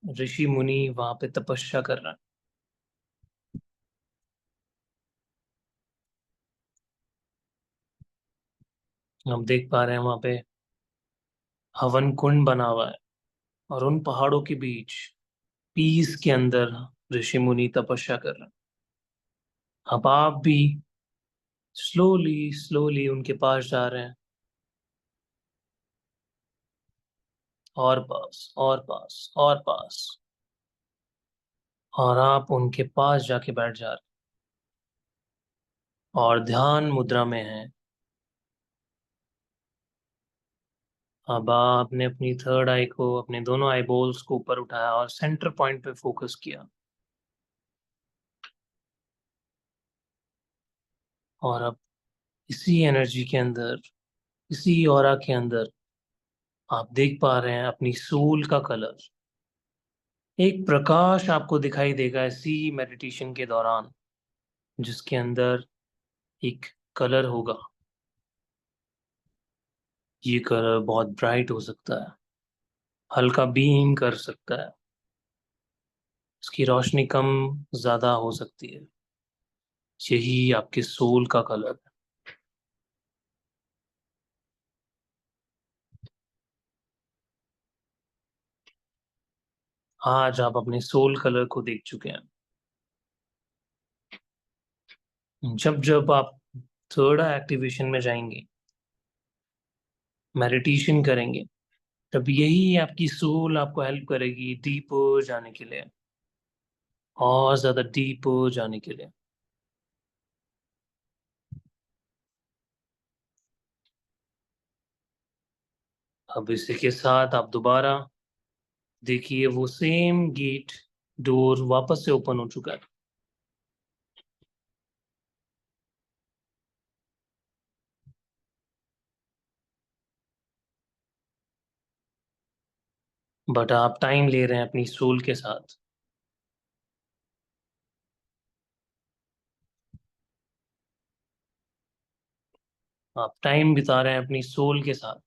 ऋषि मुनि वहां पे तपस्या कर रहे हैं। आप देख पा रहे हैं वहां पे हवन कुंड बना हुआ है, और उन पहाड़ों के बीच पीस के अंदर ऋषि मुनि तपस्या कर रहे हैं। अब आप भी स्लोली स्लोली उनके पास जा रहे हैं, और पास और पास और पास, और आप उनके पास जाके बैठ जा रहे हैं और ध्यान मुद्रा में हैं। अब आपने अपनी थर्ड आई को, अपने दोनों आई बॉल्स को ऊपर उठाया और सेंटर पॉइंट पे फोकस किया, और अब इसी एनर्जी के अंदर, इसी ऑरा के अंदर आप देख पा रहे हैं अपनी सोल का कलर। एक प्रकाश आपको दिखाई देगा इसी मेडिटेशन के दौरान, जिसके अंदर एक कलर होगा। ये कलर बहुत ब्राइट हो सकता है, हल्का बीम कर सकता है, इसकी रोशनी कम ज्यादा हो सकती है। यही आपके सोल का कलर है। आज आप अपने सोल कलर को देख चुके हैं। जब जब आप थर्ड एक्टिवेशन में जाएंगे, मेडिटेशन करेंगे, तब यही आपकी सोल आपको हेल्प करेगी डीपर जाने के लिए, और ज्यादा डीपर जाने के लिए। अब इसी के साथ आप दोबारा देखिए, वो सेम गेट डोर वापस से ओपन हो चुका है। बट आप टाइम ले रहे हैं अपनी सोल के साथ। आप टाइम बिता रहे हैं अपनी सोल के साथ,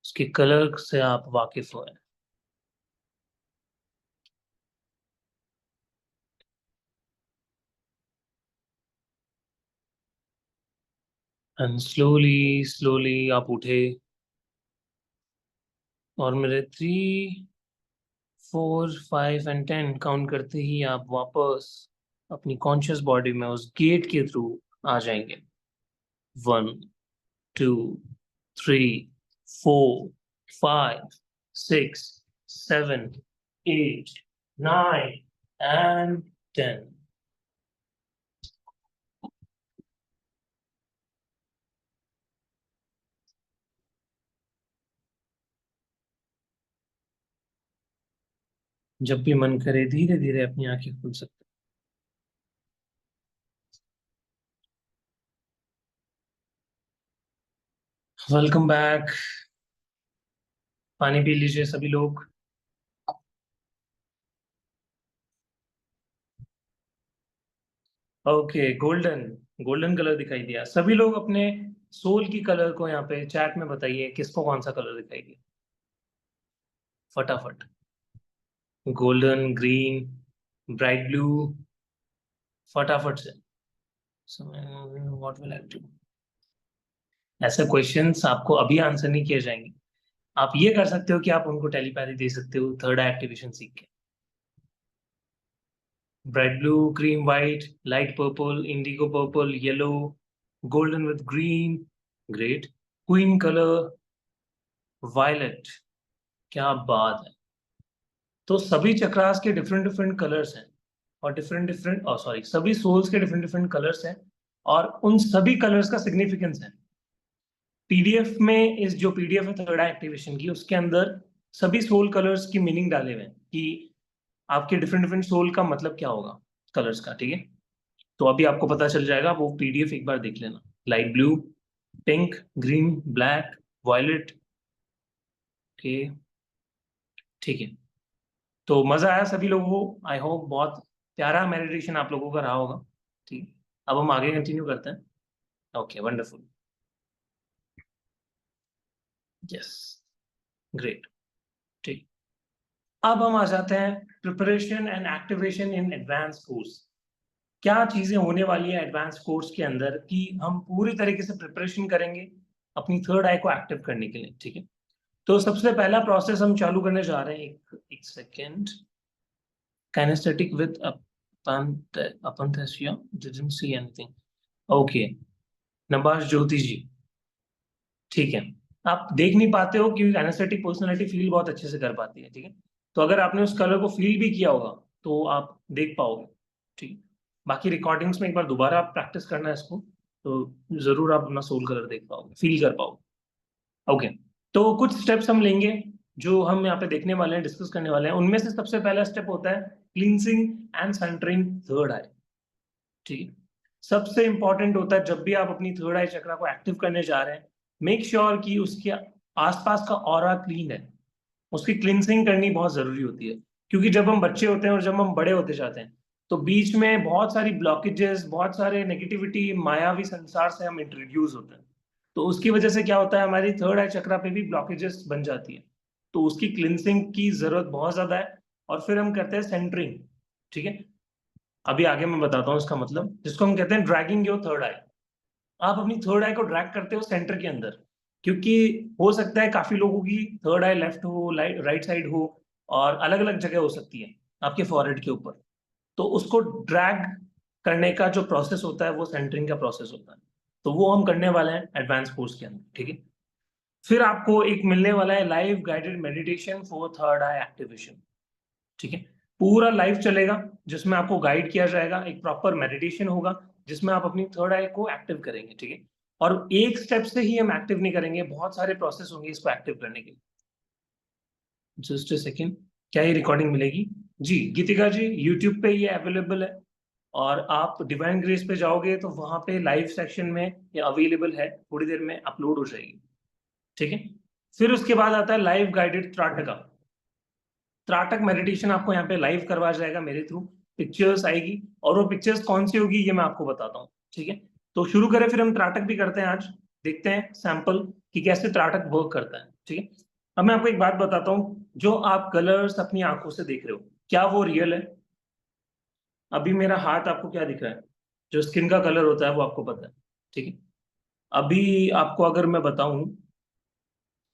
उसके कलर से आप वाकिफ हो हैं। एंड स्लोली स्लोली आप उठे, और मेरे 3, 4, 5 एंड 10 काउंट करते ही आप वापस अपनी कॉन्शियस बॉडी में उस गेट के थ्रू आ जाएंगे। 1, 2, 3, 4, 5, 6, 7, 8, 9 and 10। जब भी मन करे धीरे धीरे अपनी आंखें खोल सकते हैं। Welcome back. पानी पी लीजिए सभी लोग। ओके, गोल्डन, गोल्डन कलर दिखाई दिया। सभी लोग अपने सोल की कलर को यहाँ पे चैट में बताइए, किसको कौन सा कलर दिखाई दिया, फटाफट। गोल्डन, ग्रीन, ब्राइट ब्लू, फटाफट से। What will I do. ऐसे क्वेश्चंस आपको अभी आंसर नहीं किए जाएंगे। आप ये कर सकते हो कि आप उनको टेलीपैथी दे सकते हो थर्ड एक्टिवेशन सीख के। Bright blue, cream white, light purple, indigo purple, yellow, golden with green, great, queen colour, violet, क्या बात है। तो सभी चक्रास के डिफरेंट डिफरेंट कलर्स हैं, और डिफरेंट डिफरेंट, सॉरी, सभी सोल्स के डिफरेंट डिफरेंट कलर्स हैं, और उन सभी कलर्स का सिग्निफिकेंस है। पीडीएफ में, इस जो पीडीएफ है थर्ड एक्टिवेशन की, उसके अंदर सभी सोल कलर्स की मीनिंग डाले हुए हैं कि आपके डिफरेंट डिफरेंट सोल का मतलब क्या होगा कलर्स का, ठीक है। तो अभी आपको पता चल जाएगा, वो पीडीएफ एक बार देख लेना। Light blue, pink, green, black, violet, okay, ठीक है। तो मजा आया सभी लोगों को, आई होप बहुत प्यारा मेडिटेशन आप लोगों का रहा होगा। ठीक, अब हम आगे कंटिन्यू करते हैं। ओके, वंडरफुल, यस, ग्रेट, ठीक। अब हम आ जाते हैं preparation and activation in advance course. क्या चीजें होने वाली है एडवांस कोर्स के अंदर कि हम पूरी तरीके से प्रिपरेशन करेंगे अपनी थर्ड आई को एक्टिव करने के लिए, ठीक है। तो सबसे पहला प्रोसेस हम चालू करने जा रहे हैं, एक second. Kinesthetic with apanthestia, didn't see anything. Okay. नबाश ज्योति जी, ठीक है। आप देख नहीं पाते हो क्योंकि एनेस्थेटिक पर्सनालिटी फील बहुत अच्छे से कर पाती है, ठीक है। तो अगर आपने उस कलर को फील भी किया होगा तो आप देख पाओगे, ठीक है। बाकी रिकॉर्डिंग्स में एक बार दोबारा आप प्रैक्टिस करना है इसको, तो जरूर आप अपना सोल कलर देख पाओगे, फील कर पाओगे। ओके, तो कुछ स्टेप्स हम लेंगे जो हम यहाँ पे देखने वाले हैं, डिस्कस करने वाले हैं। उनमें से सबसे पहला स्टेप होता है क्लींसिंग एंड सेंटरिंग थर्ड आई, ठीक है। सबसे इंपॉर्टेंट होता है जब भी आप अपनी थर्ड आई चक्रा को एक्टिव करने जा रहे हैं, मेक श्योर कि उसके आसपास का ऑरा क्लीन है। उसकी क्लिनसिंग करनी बहुत जरूरी होती है, क्योंकि जब हम बच्चे होते हैं और जब हम बड़े होते जाते हैं तो बीच में बहुत सारी ब्लॉकेजेस, बहुत सारे नेगेटिविटी, मायावी संसार से हम इंट्रोड्यूस होते हैं। तो उसकी वजह से क्या होता है, हमारी थर्ड आई चक्रा पे भी ब्लॉकेजेस बन जाती है। तो उसकी क्लिनसिंग की जरूरत बहुत ज्यादा है। और फिर हम करते हैं सेंटरिंग, ठीक है। अभी आगे मैं बताता हूँ इसका मतलब, जिसको हम कहते हैं ड्रैगिंग योर थर्ड आई। आप अपनी थर्ड आई को ड्रैग करते हो सेंटर के अंदर, क्योंकि हो सकता है काफी लोगों की थर्ड आई लेफ्ट हो, राइट साइड हो, और अलग अलग जगह हो सकती है आपके फॉरहेड के ऊपर। तो उसको ड्रैग करने का जो प्रोसेस होता है वो सेंटरिंग का प्रोसेस होता है। तो वो हम करने वाले हैं एडवांस कोर्स के अंदर, ठीक है। फिर आपको एक मिलने वाला है live guided meditation for third eye activation, ठीक है। पूरा लाइव चलेगा जिसमें आपको गाइड किया जाएगा, एक प्रॉपर मेडिटेशन होगा जिसमें आप अपनी थर्ड आई को एक्टिव करेंगे, ठीक है। और एक स्टेप से ही हम एक्टिव नहीं करेंगे, बहुत सारे प्रोसेस होंगे इसको एक्टिव करने के लिए। जस्ट अ सेकेंड, क्या ये रिकॉर्डिंग मिलेगी? जी गीतिका जी, यूट्यूब पे ये अवेलेबल है, और आप डिवाइन ग्रेस पे जाओगे तो वहां पे लाइव सेक्शन में ये अवेलेबल है, थोड़ी देर में अपलोड हो जाएगी, ठीक है। फिर उसके बाद आता है लाइव गाइडेड त्राटका। त्राटक मेडिटेशन आपको यहाँ पे लाइव करवाया जाएगा मेरे थ्रू, पिक्चर्स आएगी, और वो पिक्चर्स कौन सी होगी ये मैं आपको बताता हूँ, ठीक है। तो शुरू करें, फिर हम त्राटक भी करते हैं आज, देखते हैं सैंपल कि कैसे त्राटक वर्क करता है, ठीक है। अब मैं आपको एक बात बताता हूँ, जो आप कलर्स अपनी आंखों से देख रहे हो क्या वो रियल है? अभी मेरा हाथ आपको क्या दिख रहा है? जो स्किन का कलर होता है वो आपको पता है, ठीक है। अभी आपको अगर मैं बताऊं,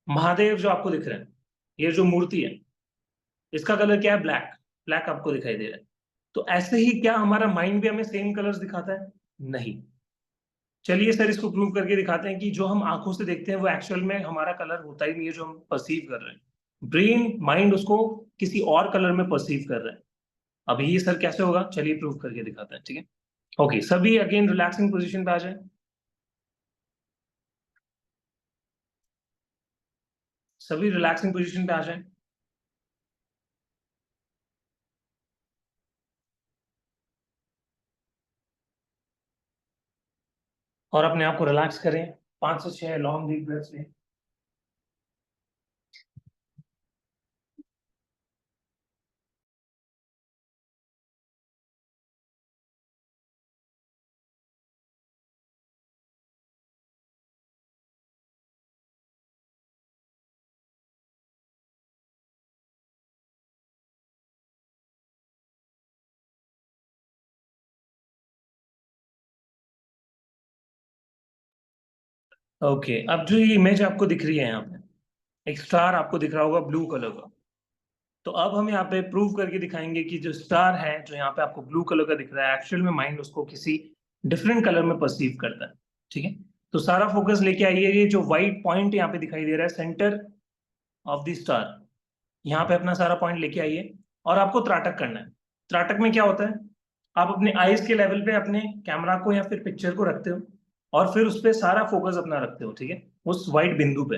महादेव जो आपको दिख रहे हैं, ये जो मूर्ति है, इसका कलर क्या है? ब्लैक। ब्लैक आपको दिखाई दे रहा है। तो ऐसे ही क्या हमारा माइंड भी हमें सेम कलर्स दिखाता है? नहीं। चलिए सर इसको प्रूव करके दिखाते हैं कि जो हम आंखों से देखते हैं वो एक्चुअल में हमारा कलर होता ही नहीं है जो हम परसीव कर रहे हैं। ब्रेन माइंड उसको किसी और कलर में परसीव कर रहा है। अब ये सर कैसे होगा, चलिए प्रूव करके दिखाते हैं, ठीक है। ओके, सभी अगेन रिलैक्सिंग पोजीशन पे आ जाए। सभी रिलैक्सिंग पोजीशन पे आ जाए, और अपने आप को रिलैक्स करें। 5 से 6 लॉन्ग डीप ब्रेथ्स लें। ओके, अब जो ये इमेज आपको दिख रही है यहाँ पे, एक स्टार आपको दिख रहा होगा ब्लू कलर का। तो अब हम यहाँ पे प्रूव करके दिखाएंगे कि जो स्टार है जो यहाँ पे आपको ब्लू कलर का दिख रहा है, एक्चुअल में माइंड उसको किसी डिफरेंट कलर में परसीव करता है, ठीक है। तो सारा फोकस लेके आइए, ये जो व्हाइट पॉइंट यहाँ पे दिखाई दे रहा है, सेंटर ऑफ द स्टार, यहाँ पे अपना सारा पॉइंट लेके आइए, और आपको त्राटक करना है। त्राटक में क्या होता है, आप अपने आईज के लेवल पे अपने कैमरा को या फिर पिक्चर को रखते हो, और फिर उस पर सारा फोकस अपना रखते हो, ठीक है, उस व्हाइट बिंदु पे।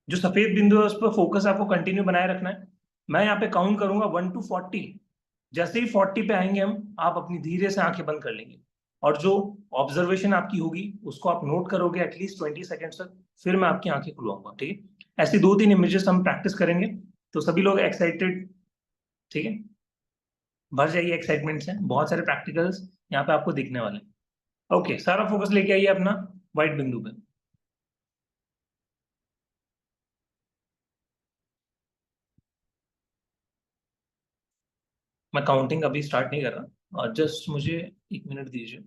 जो सफेद बिंदु है उस पर फोकस आपको कंटिन्यू बनाए रखना है। मैं यहाँ पे काउंट करूंगा 1 to 40। जैसे ही 40 पे आएंगे हम, आप अपनी धीरे से आंखें बंद कर लेंगे, और जो ऑब्जर्वेशन आपकी होगी उसको आप नोट करोगे एटलीस्ट 20 सेकेंड तक। फिर मैं आपकी आंखें खुलवाऊंगा, ठीक है। ऐसी 2-3 इमेजेस हम प्रैक्टिस करेंगे। तो सभी लोग एक्साइटेड, ठीक है, भर जाइए एक्साइटमेंट से, बहुत सारे प्रैक्टिकल्स यहाँ पे आपको दिखने वाले हैं। ओके, सारा फोकस लेके आइए अपना व्हाइट बिंदु पे। मैं काउंटिंग अभी स्टार्ट नहीं कर रहा, और जस्ट मुझे 1 मिनट दीजिए।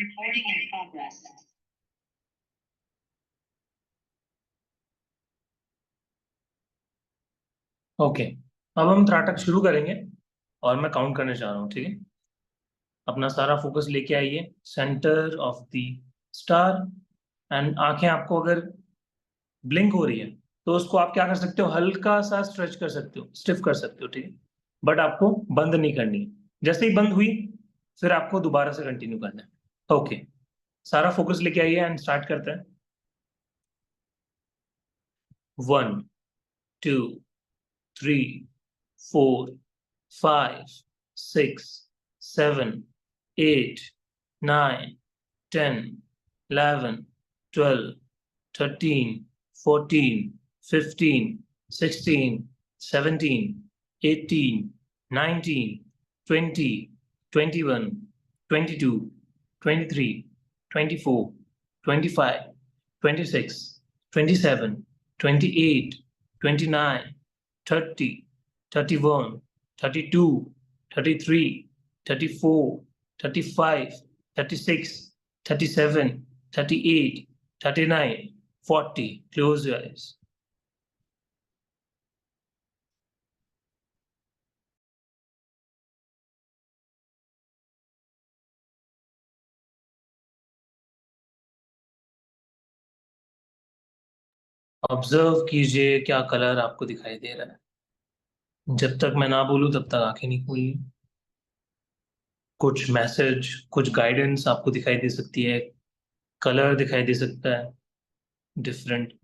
Recording in progress. ओके, अब हम त्राटक शुरू करेंगे और मैं काउंट करने जा रहा हूँ, ठीक है। अपना सारा फोकस लेके आइए centre of the star, and आंखें आपको अगर ब्लिंक हो रही है तो उसको आप क्या कर सकते हो, हल्का सा स्ट्रेच कर सकते हो, स्टिफ कर सकते हो, ठीक है। बट आपको बंद नहीं करनी है। जैसे ही बंद हुई फिर आपको दोबारा से कंटिन्यू करना है। ओके, सारा फोकस लेके आइए एंड स्टार्ट करते हैं। 1 2 3 4 5 6 7 8 9 10 11 12 13 14 15 16 17 18 19 20 21 22 23 24 25 26 27 28 29 30 31 32 33 34 35 36 37 38 39 40. Close your eyes. ऑब्जर्व कीजिए क्या कलर आपको दिखाई दे रहा है। जब तक मैं ना बोलूं तब तक आंखें नहीं खोलिए। कुछ मैसेज, कुछ गाइडेंस आपको दिखाई दे सकती है, कलर दिखाई दे सकता है different.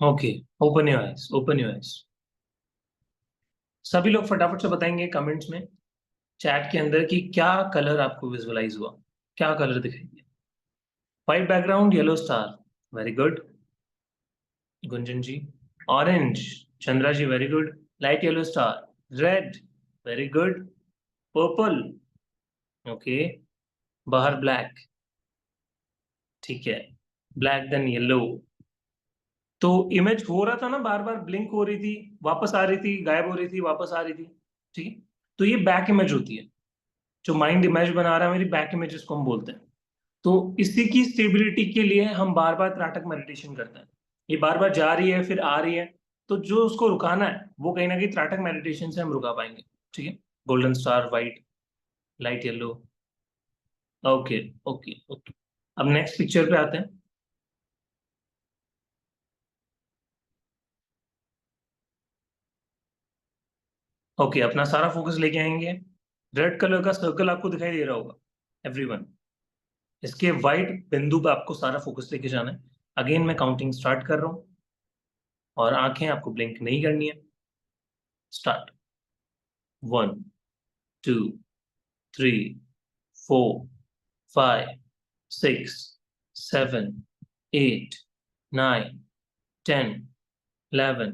Okay, open your eyes, open your eyes. सभी लोग फटाफट से बताएंगे कमेंट्स में, चैट के अंदर, कि क्या कलर आपको विजुअलाइज हुआ, क्या कलर दिखाई दिया। White background, yellow star, very good Gunjan ji. Orange, Chandra ji, very good. Light yellow star, red, very good. Purple, okay. बाहर ब्लैक, ठीक है। Black then yellow. तो इमेज हो रहा था ना, बार बार ब्लिंक हो रही थी, वापस आ रही थी, गायब हो रही थी, वापस आ रही थी, ठीक है। तो ये बैक इमेज होती है, जो माइंड इमेज बना रहा है मेरी, बैक इमेज इसको हम बोलते हैं। तो इसी की स्टेबिलिटी के लिए हम बार बार त्राटक मेडिटेशन करते हैं। ये बार बार जा रही है फिर आ रही है, तो जो उसको रुकाना है वो कहीं ना कहीं त्राटक मेडिटेशन से हम रुका पाएंगे, ठीक है। Golden star, white, light yellow, okay okay okay. अब नेक्स्ट पिक्चर पे आते हैं। ओके, अपना सारा फोकस लेके आएंगे। रेड कलर का सर्कल आपको दिखाई दे रहा होगा, एवरीवन। इसके व्हाइट बिंदु पे आपको सारा फोकस लेके जाना है। अगेन मैं काउंटिंग स्टार्ट कर रहा हूं और आंखें आपको ब्लिंक नहीं करनी है। Start. 1 2 3 4 5 6 7 8 9 10 11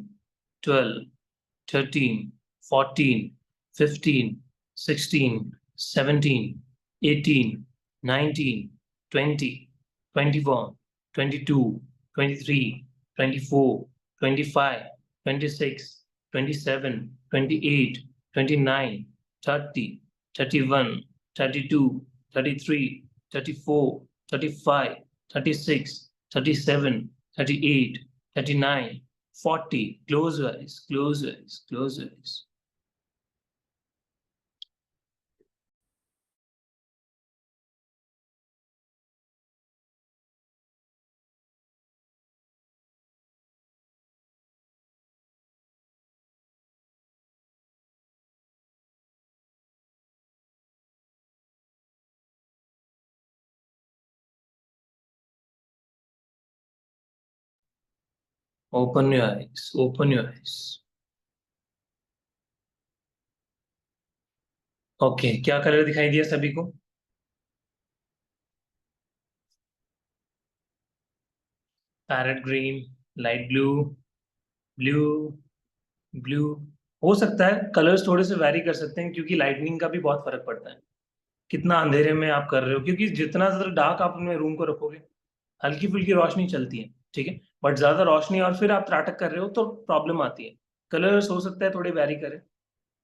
12 13 14 15 16 17 18 19 20 21 22 23 24 25 26 27 28 29 30 31 32 33 34 35 36 37 38 39 40. Close your eyes, close your eyes, close your eyes. Open your eyes, open your eyes. Okay, क्या कलर दिखाई दिया सभी को? Parrot green, light blue, blue, blue, हो सकता है कलर्स थोड़े से वैरी कर सकते हैं, क्योंकि लाइटनिंग का भी बहुत फर्क पड़ता है, कितना अंधेरे में आप कर रहे हो, क्योंकि जितना ज्यादा डार्क आप अपने रूम को रखोगे, हल्की फुल्की रोशनी चलती है, ठीक है, बट ज्यादा रोशनी और फिर आप त्राटक कर रहे हो तो प्रॉब्लम आती है। कलर्स हो सकता है थोड़े वैरी करें,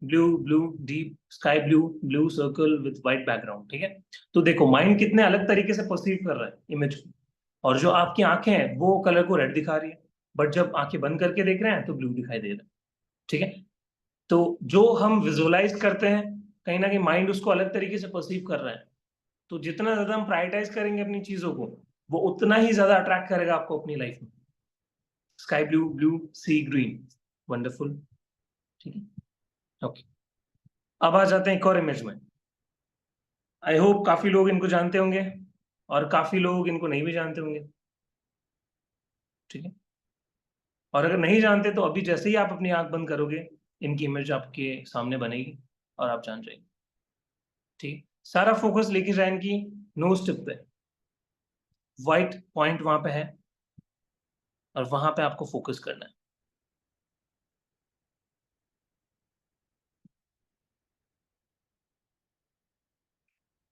blue blue deep sky blue, blue circle with white background, ठीक है। तो देखो माइंड कितने अलग तरीके से परसीव कर रहा है इमेज को, और जो आपकी आंखें हैं वो कलर को रेड दिखा रही है, बट जब आंखें बंद करके देख रहे हैं तो ब्लू दिखाई दे रहा है, ठीक है। तो जो हम विजुअलाइज करते हैं, कहीं ना कहीं माइंड उसको अलग तरीके से परसीव कर रहा है। तो जितना ज्यादा हम प्रायोरिटाइज करेंगे अपनी चीजों को, वो उतना ही ज्यादा अट्रैक्ट करेगा आपको अपनी लाइफ में। स्काई ब्लू, ब्लू, सी ग्रीन, वंडरफुल, ठीक है, ओके। अब आ जाते हैं एक और इमेज में। आई होप काफी लोग इनको जानते होंगे और काफी लोग इनको नहीं भी जानते होंगे, ठीक है। और अगर नहीं जानते तो अभी जैसे ही आप अपनी आंख बंद करोगे, इनकी इमेज आपके सामने बनेगी और आप जान जाएंगे, ठीक है। सारा फोकस लेके जाए इनकी नोज टिप पे, व्हाइट पॉइंट वहां पे है और वहां पे आपको फोकस करना है।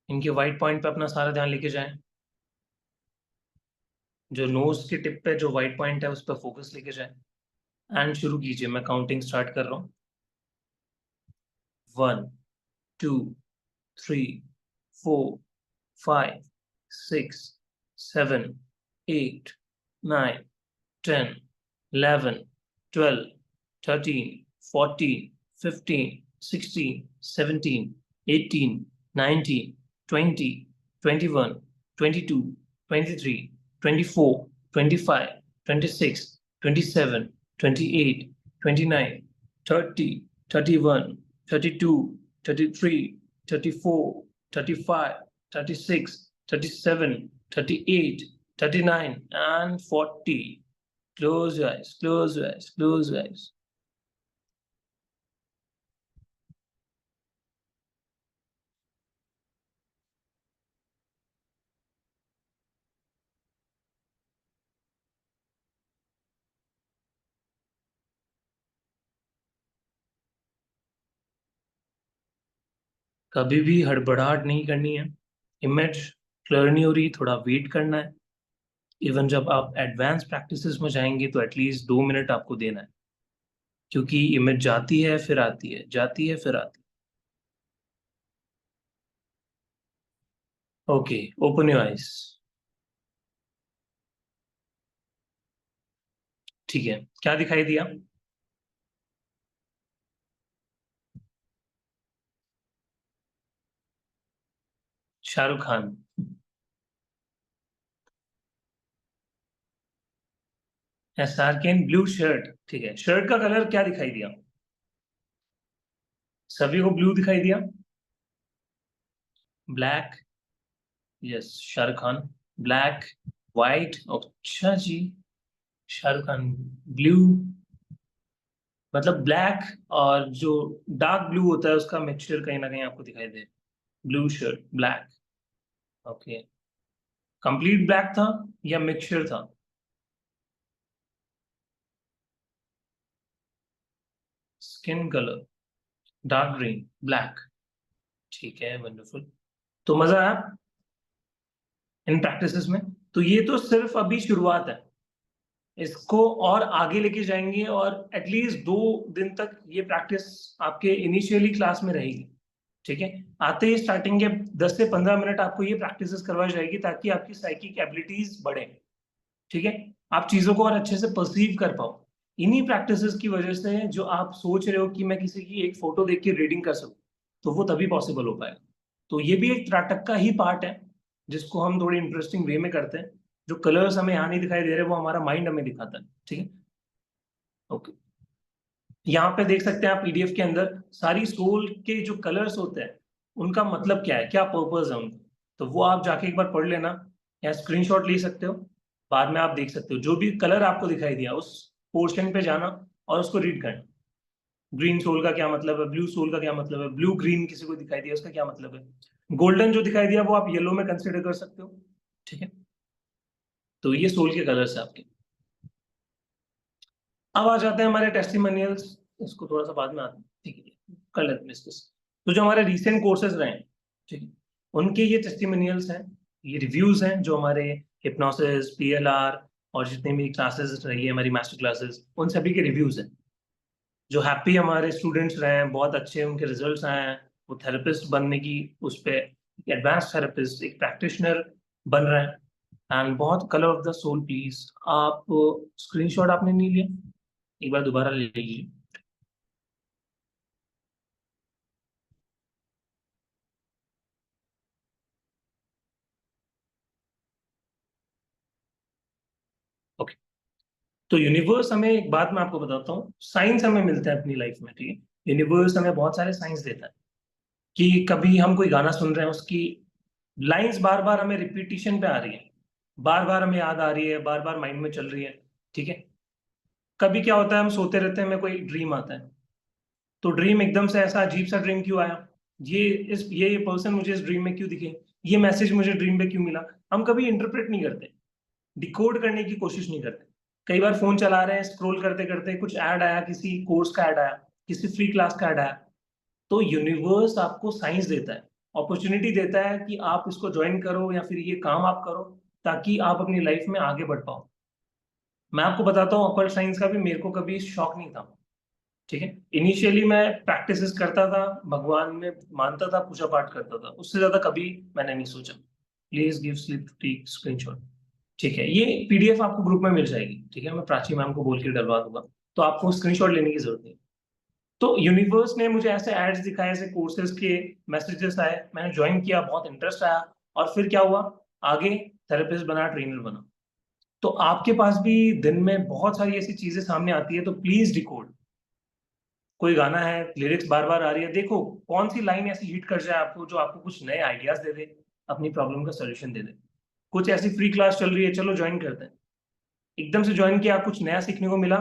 इनके व्हाइट पॉइंट पे अपना सारा ध्यान लेके जाएं, जो नोज की टिप पे जो व्हाइट पॉइंट है उस पर फोकस लेके जाएं, एंड शुरू कीजिए। मैं काउंटिंग स्टार्ट कर रहा हूँ। 1 2 3 4 5 6 7 8 9 10 11 12 13 14 15 16 17 18 19 20 21 22 23 24 25 26 27 28 29 30 31 32 33 34 35 36 37 38 39 and 40. Close your eyes, close your eyes, close your eyes. कभी भी हड़बड़ाहट नहीं करनी है, इमेज क्लियर नहीं हो रही, थोड़ा वेट करना है। इवन जब आप एडवांस प्रैक्टिसेस में जाएंगे तो एटलीस्ट 2 मिनट आपको देना है, क्योंकि इमेज जाती है फिर आती है, जाती है फिर आती है। Okay, open your eyes. ठीक है, क्या दिखाई दिया? शाहरुख खान। एसआर के इन ब्लू शर्ट, ठीक है। शर्ट का कलर क्या दिखाई दिया? सभी को ब्लू दिखाई दिया? Black, yes Shahrukh Khan. Black, white, अच्छा जी, शाहरुख खान। ब्लू, मतलब ब्लैक और जो डार्क ब्लू होता है उसका मिक्सचर कहीं ना कहीं आपको दिखाई दे। Blue shirt, black, okay. Complete black था या मिक्सचर था? Skin colour, dark green, black, ठीक है, वंडरफुल। तो मजा आया इन प्रैक्टिसेस में? तो ये तो सिर्फ अभी शुरुआत है, इसको और आगे लेके जाएंगे और एटलीस्ट 2 दिन तक ये प्रैक्टिस आपके इनिशियली क्लास में रहेगी, ठीक है। आते ही स्टार्टिंग के 10 से 15 मिनट आपको ये प्रैक्टिसेस करवाई जाएगी ताकि आपकी साइकिक एबिलिटीज बढ़े, ठीक है। आप चीजों को और अच्छे से परसीव कर पाओ। इन्हीं प्रैक्टिसेस की वजह से जो आप सोच रहे हो कि मैं किसी की एक फोटो देख के रीडिंग कर सकूं, तो वो तभी पॉसिबल हो पाएगा। तो ये भी एक त्राटक का ही पार्ट है, जिसको हम थोड़ी इंटरेस्टिंग वे में करते हैं। जो कलर्स हमें यहाँ नहीं दिखाई दे रहे वो हमारा माइंड हमें दिखाता है, ठीक है, ओके। यहाँ पे देख सकते हैं आप पीडीएफ के अंदर सारी सोल के जो कलर्स होते हैं उनका मतलब क्या है, क्या पर्पस है उनका। तो वो आप जाके एक बार पढ़ लेना या स्क्रीनशॉट ले सकते हो, बाद में आप देख सकते हो जो भी कलर आपको दिखाई दिया उस पोर्शन पे जाना और उसको रीड करना। ग्रीन सोल का क्या मतलब है, ब्लू सोल का क्या मतलब है, ब्लू ग्रीन किसी को दिखाई दिया उसका क्या मतलब है, गोल्डन जो दिखाई दिया वो आप येलो में कंसिडर कर सकते हो, ठीक है। तो ये सोल के कलर्स है आपके। अब आ जाते हैं हमारे टेस्टिमोनियल्स। इसको थोड़ा सा बाद में आता है, ठीक है, कर लेते हैं डिस्कस। तो जो हमारे रिसेंट कोर्सेज रहे हैं, ठीक है, उनके ये टेस्टिमोनियल्स हैं, ये रिव्यूज हैं, जो हमारे हिप्नोसिस, पीएलआर और जितने भी क्लासेस रही है हमारी मास्टर क्लासेस, उन सभी के रिव्यूज हैं। जो हैप्पी हमारे स्टूडेंट्स रहे हैं, बहुत अच्छे उनके रिजल्ट्स आए हैं, वो थेरेपिस्ट बनने की उस पे एडवांस थेरेपिस्ट, एक प्रैक्टिशनर बन रहे हैं। एंड बहुत colour of the soul, please आप स्क्रीनशॉट आपने नहीं लिया, एक बार दोबारा ले लीजिए। ओके, तो यूनिवर्स हमें, एक बात मैं आपको बताता हूँ, साइंस हमें मिलता है अपनी लाइफ में, ठीक है, यूनिवर्स हमें बहुत सारे साइंस देता है कि कभी हम कोई गाना सुन रहे हैं, उसकी लाइंस बार बार हमें रिपीटिशन पे आ रही है, बार बार हमें याद आ रही है, बार बार माइंड में चल रही है, ठीक है। कभी क्या होता है, हम सोते रहते हैं, हमें कोई ड्रीम आता है, तो ड्रीम एकदम से ऐसा अजीब सा ड्रीम क्यों आया, ये ये पर्सन मुझे इस ड्रीम में क्यों दिखे, ये मैसेज मुझे ड्रीम में क्यों मिला, हम कभी इंटरप्रेट नहीं करते, डिकोड करने की कोशिश नहीं करते। कई बार फोन चला रहे हैं, स्क्रॉल करते करते कुछ ऐड आया, किसी कोर्स का ऐड आया, किसी फ्री क्लास का ऐड आया, तो यूनिवर्स आपको साइंस देता है, अपॉर्चुनिटी देता है कि आप इसको ज्वाइन करो या फिर ये काम आप करो, ताकि आप अपनी लाइफ में आगे बढ़ पाओ। मैं आपको बताता हूँ, अपर साइंस का भी मेरे को कभी शौक नहीं था, ठीक है। इनिशियली मैं प्रैक्टिसेस करता था, भगवान में मानता था, पूजा पाठ करता था, उससे ज्यादा कभी मैंने नहीं सोचा। Please give slip to take screenshot, ठीक है, ये पीडीएफ आपको ग्रुप में मिल जाएगी, ठीक है, मैं प्राची मैम को बोल के डलवा दूंगा, तो आपको स्क्रीनशॉट लेने की जरूरत नहीं। तो यूनिवर्स ने मुझे ऐसे एड्स दिखाए, ऐसे कोर्सेज के मैसेजेस आए, मैंने ज्वाइन किया, बहुत इंटरेस्ट आया, और फिर क्या हुआ, आगे थेरेपिस्ट बना, ट्रेनर बना। तो आपके पास भी दिन में बहुत सारी ऐसी चीजें सामने आती है, तो प्लीज डिकोड। कोई गाना है, लिरिक्स बार बार आ रही है, देखो कौन सी लाइन ऐसी हिट कर जाए आपको, जो आपको कुछ नए आइडियाज दे दे, अपनी प्रॉब्लम का सोल्यूशन दे दे। कुछ ऐसी फ्री क्लास चल रही है, चलो ज्वाइन करते हैं, एकदम से ज्वाइन किया, कुछ नया सीखने को मिला,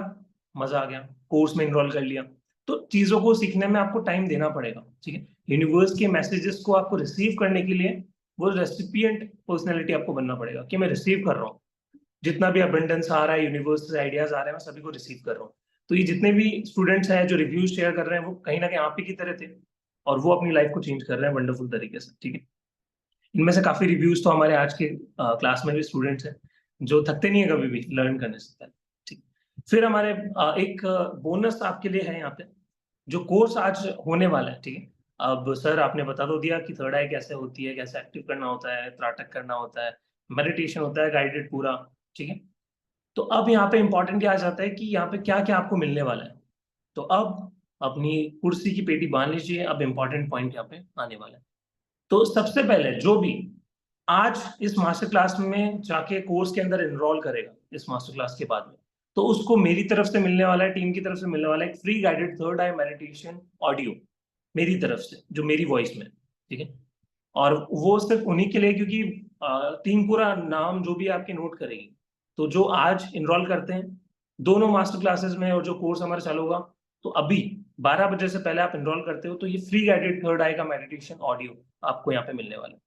मजा आ गया, कोर्स में इनरोल कर लिया। तो चीजों को सीखने में आपको टाइम देना पड़ेगा, ठीक है। यूनिवर्स के मैसेजेस को आपको रिसीव करने के लिए वो रेसिपिएंट पर्सनैलिटी आपको बनना पड़ेगा, कि मैं रिसीव कर रहा हूँ, जितना भी अबंडेंस आ रहा है, यूनिवर्स से आइडियाज आ रहे हैं, मैं सभी को रिसीव कर रहा हूँ। तो ये जितने भी स्टूडेंट्स हैं जो रिव्यूज शेयर कर रहे हैं, वो कहीं ना कहीं आप ही की तरह थे, और वो अपनी लाइफ को चेंज कर रहे हैं वंडरफुल तरीके से, ठीक है। इनमें से काफी रिव्यूज तो हमारे आज के क्लास में भी स्टूडेंट्स हैं, जो थकते नहीं है कभी भी लर्न करने से पहले, ठीक। फिर हमारे एक बोनस आपके लिए है यहाँ पे, जो कोर्स आज होने वाला है, ठीक है। अब सर आपने बता तो दिया कि थर्ड आई कैसे होती है, कैसे एक्टिव करना होता है, त्राटक करना होता है, मेडिटेशन होता है गाइडेड पूरा, ठीक है। तो अब यहाँ पे इंपॉर्टेंट क्या आ जाता है कि यहाँ पे क्या क्या आपको मिलने वाला है। तो अब अपनी कुर्सी की पेटी बांध लीजिए, अब इंपॉर्टेंट पॉइंट यहाँ पे आने वाला है। तो सबसे पहले जो भी आज इस मास्टर क्लास में जाके कोर्स के अंदर एनरोल करेगा, इस मास्टर क्लास के बाद में, तो उसको मेरी तरफ से मिलने वाला है, टीम की तरफ से मिलने वाला है, एक फ्री गाइडेड थर्ड आई मेडिटेशन ऑडियो, मेरी तरफ से, जो मेरी वॉइस में, ठीक है। और वो सिर्फ उन्हीं के लिए, क्योंकि टीम पूरा नाम जो भी आपके नोट करेगी, तो जो आज इनरोल करते हैं दोनों मास्टर क्लासेस में, और जो कोर्स हमारा चालू होगा, तो अभी 12 बजे से पहले आप इनरोल करते हो, तो ये फ्री गाइडेड थर्ड आई का मेडिटेशन ऑडियो आपको यहाँ पे मिलने वाला है।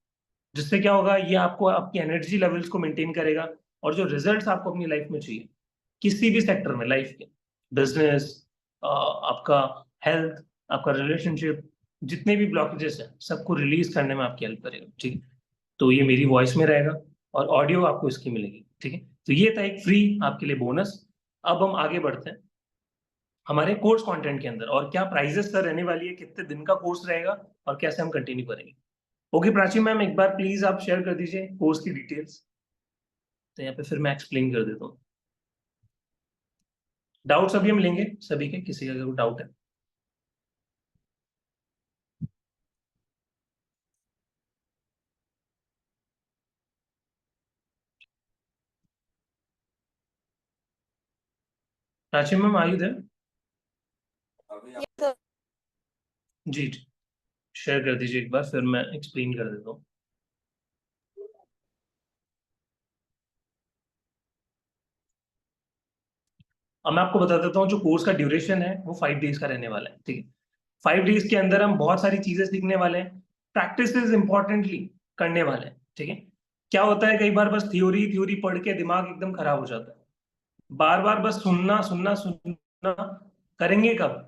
जिससे क्या होगा, ये आपको आपकी एनर्जी लेवल्स को मेंटेन करेगा, और जो रिजल्ट्स आपको अपनी लाइफ में चाहिए, किसी भी सेक्टर में, लाइफ के, बिजनेस, आपका हेल्थ, आपका रिलेशनशिप, जितने भी ब्लॉकेजेस हैं, सबको रिलीज करने में आपकी हेल्प करेगा, ठीक है। तो ये मेरी वॉइस में रहेगा, और ऑडियो आपको इसकी मिलेगी, ठीक है। तो ये था एक फ्री आपके लिए बोनस। अब हम आगे बढ़ते हैं हमारे कोर्स कंटेंट के अंदर, और क्या प्राइजेस सर रहने वाली है, कितने दिन का कोर्स रहेगा, और कैसे हम कंटिन्यू करेंगे। ओके प्राची मैम, एक बार प्लीज आप शेयर कर दीजिए कोर्स की डिटेल्स, तो यहाँ पे फिर मैं एक्सप्लेन कर देता हूँ। डाउट्स अभी हम लेंगे सभी के, किसी का अगर डाउट है। प्राची मैम आयु देर जी जी, शेयर कर दीजिए एक बार, फिर मैं एक्सप्लेन कर देता हूँ। अब मैं आपको बता देता हूँ, जो कोर्स का ड्यूरेशन है वो 5 डेज का रहने वाला है, ठीक है। 5 डेज के अंदर हम बहुत सारी चीजें सीखने वाले हैं, प्रैक्टिस इंपॉर्टेंटली करने वाले हैं, ठीक है। क्या होता है, कई बार बस थ्योरी थ्योरी पढ़ के दिमाग एकदम खराब हो जाता है, बार बार बस सुनना सुनना सुनना, करेंगे कब,